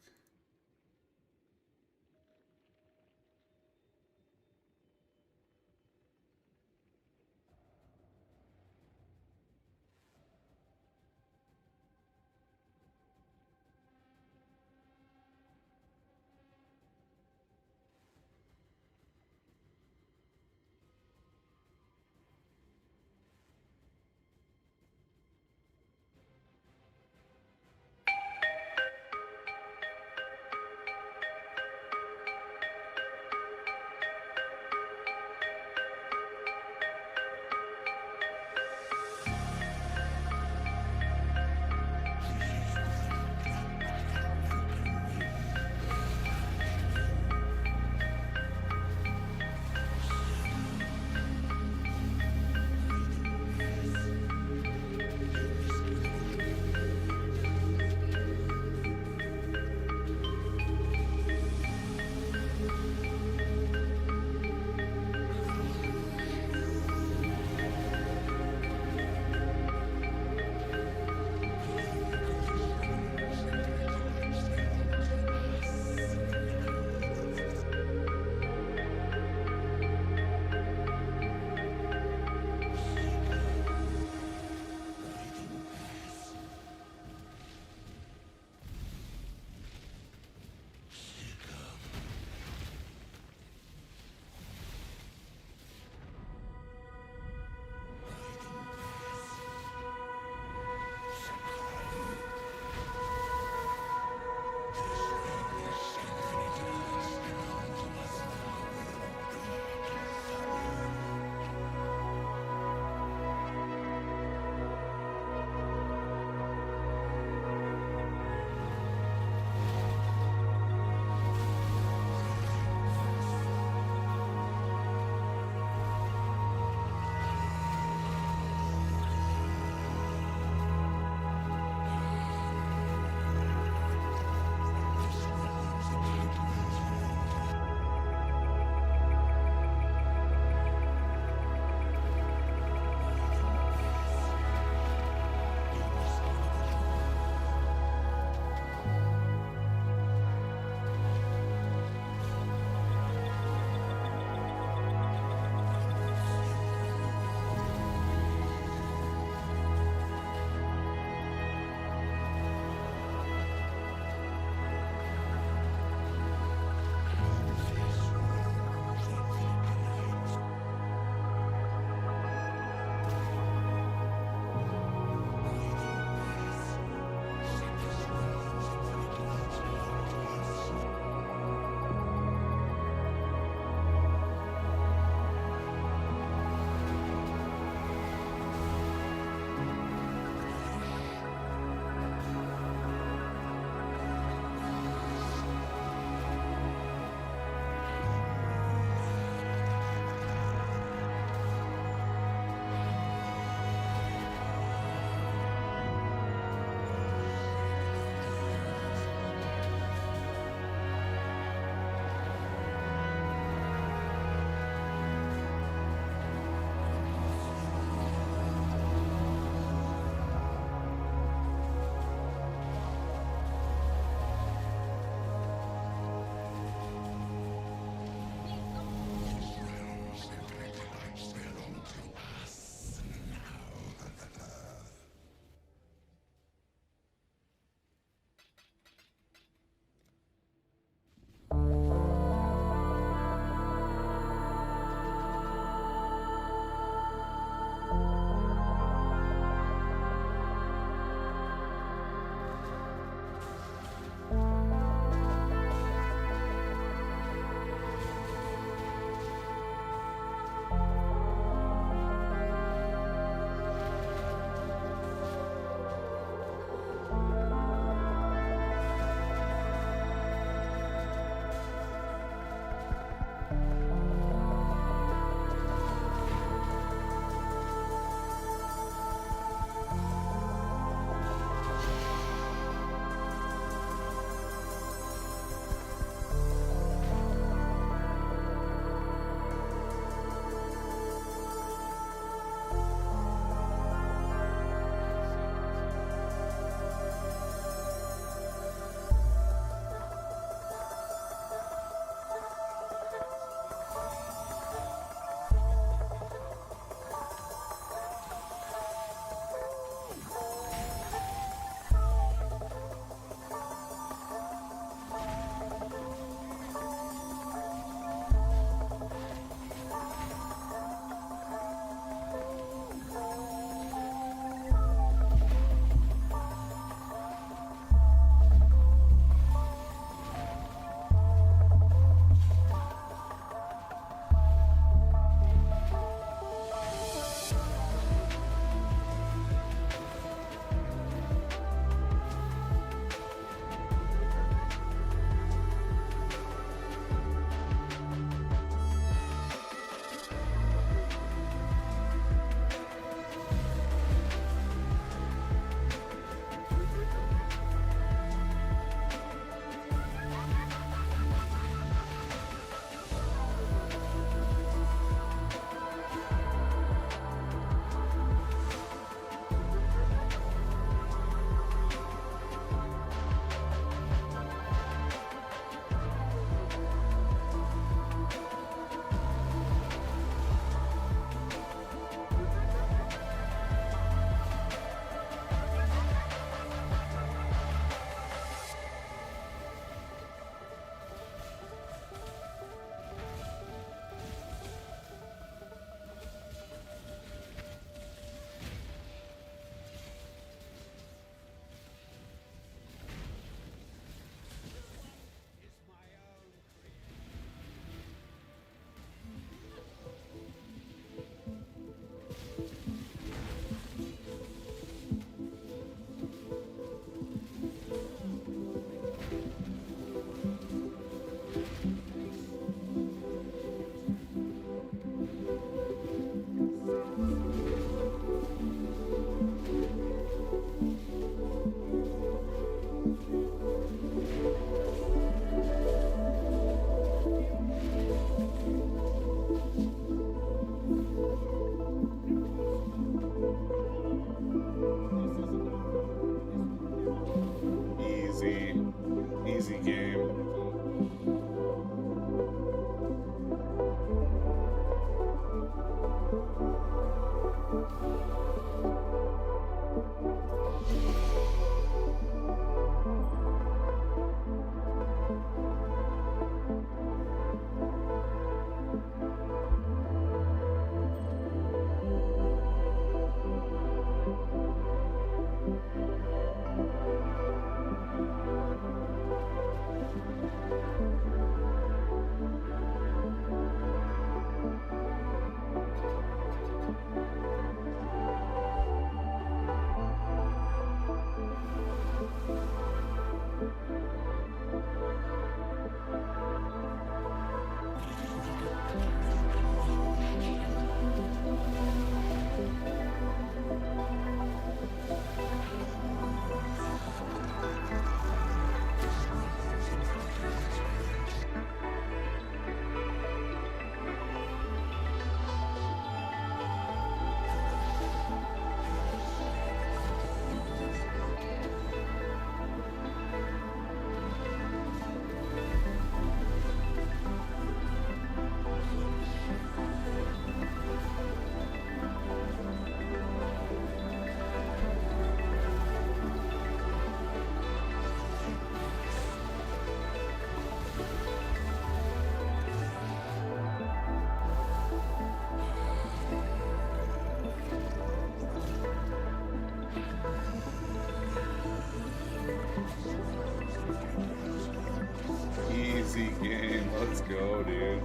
Easy game. Let's go, dude.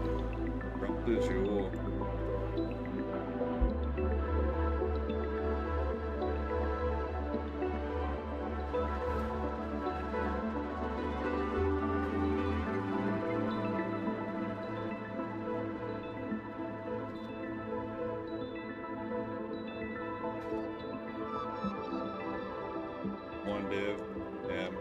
Drop the jewel. One div. Damn.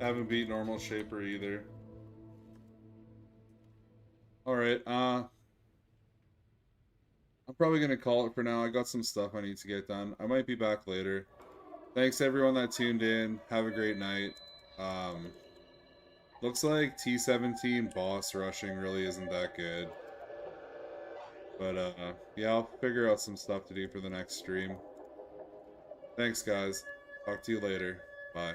Haven't beat normal shaper either. Alright, I'm probably gonna call it for now. I got some stuff I need to get done. I might be back later. Thanks everyone that tuned in. Have a great night. Looks like T17 boss rushing really isn't that good. But yeah, I'll figure out some stuff to do for the next stream. Thanks guys. Talk to you later. Bye.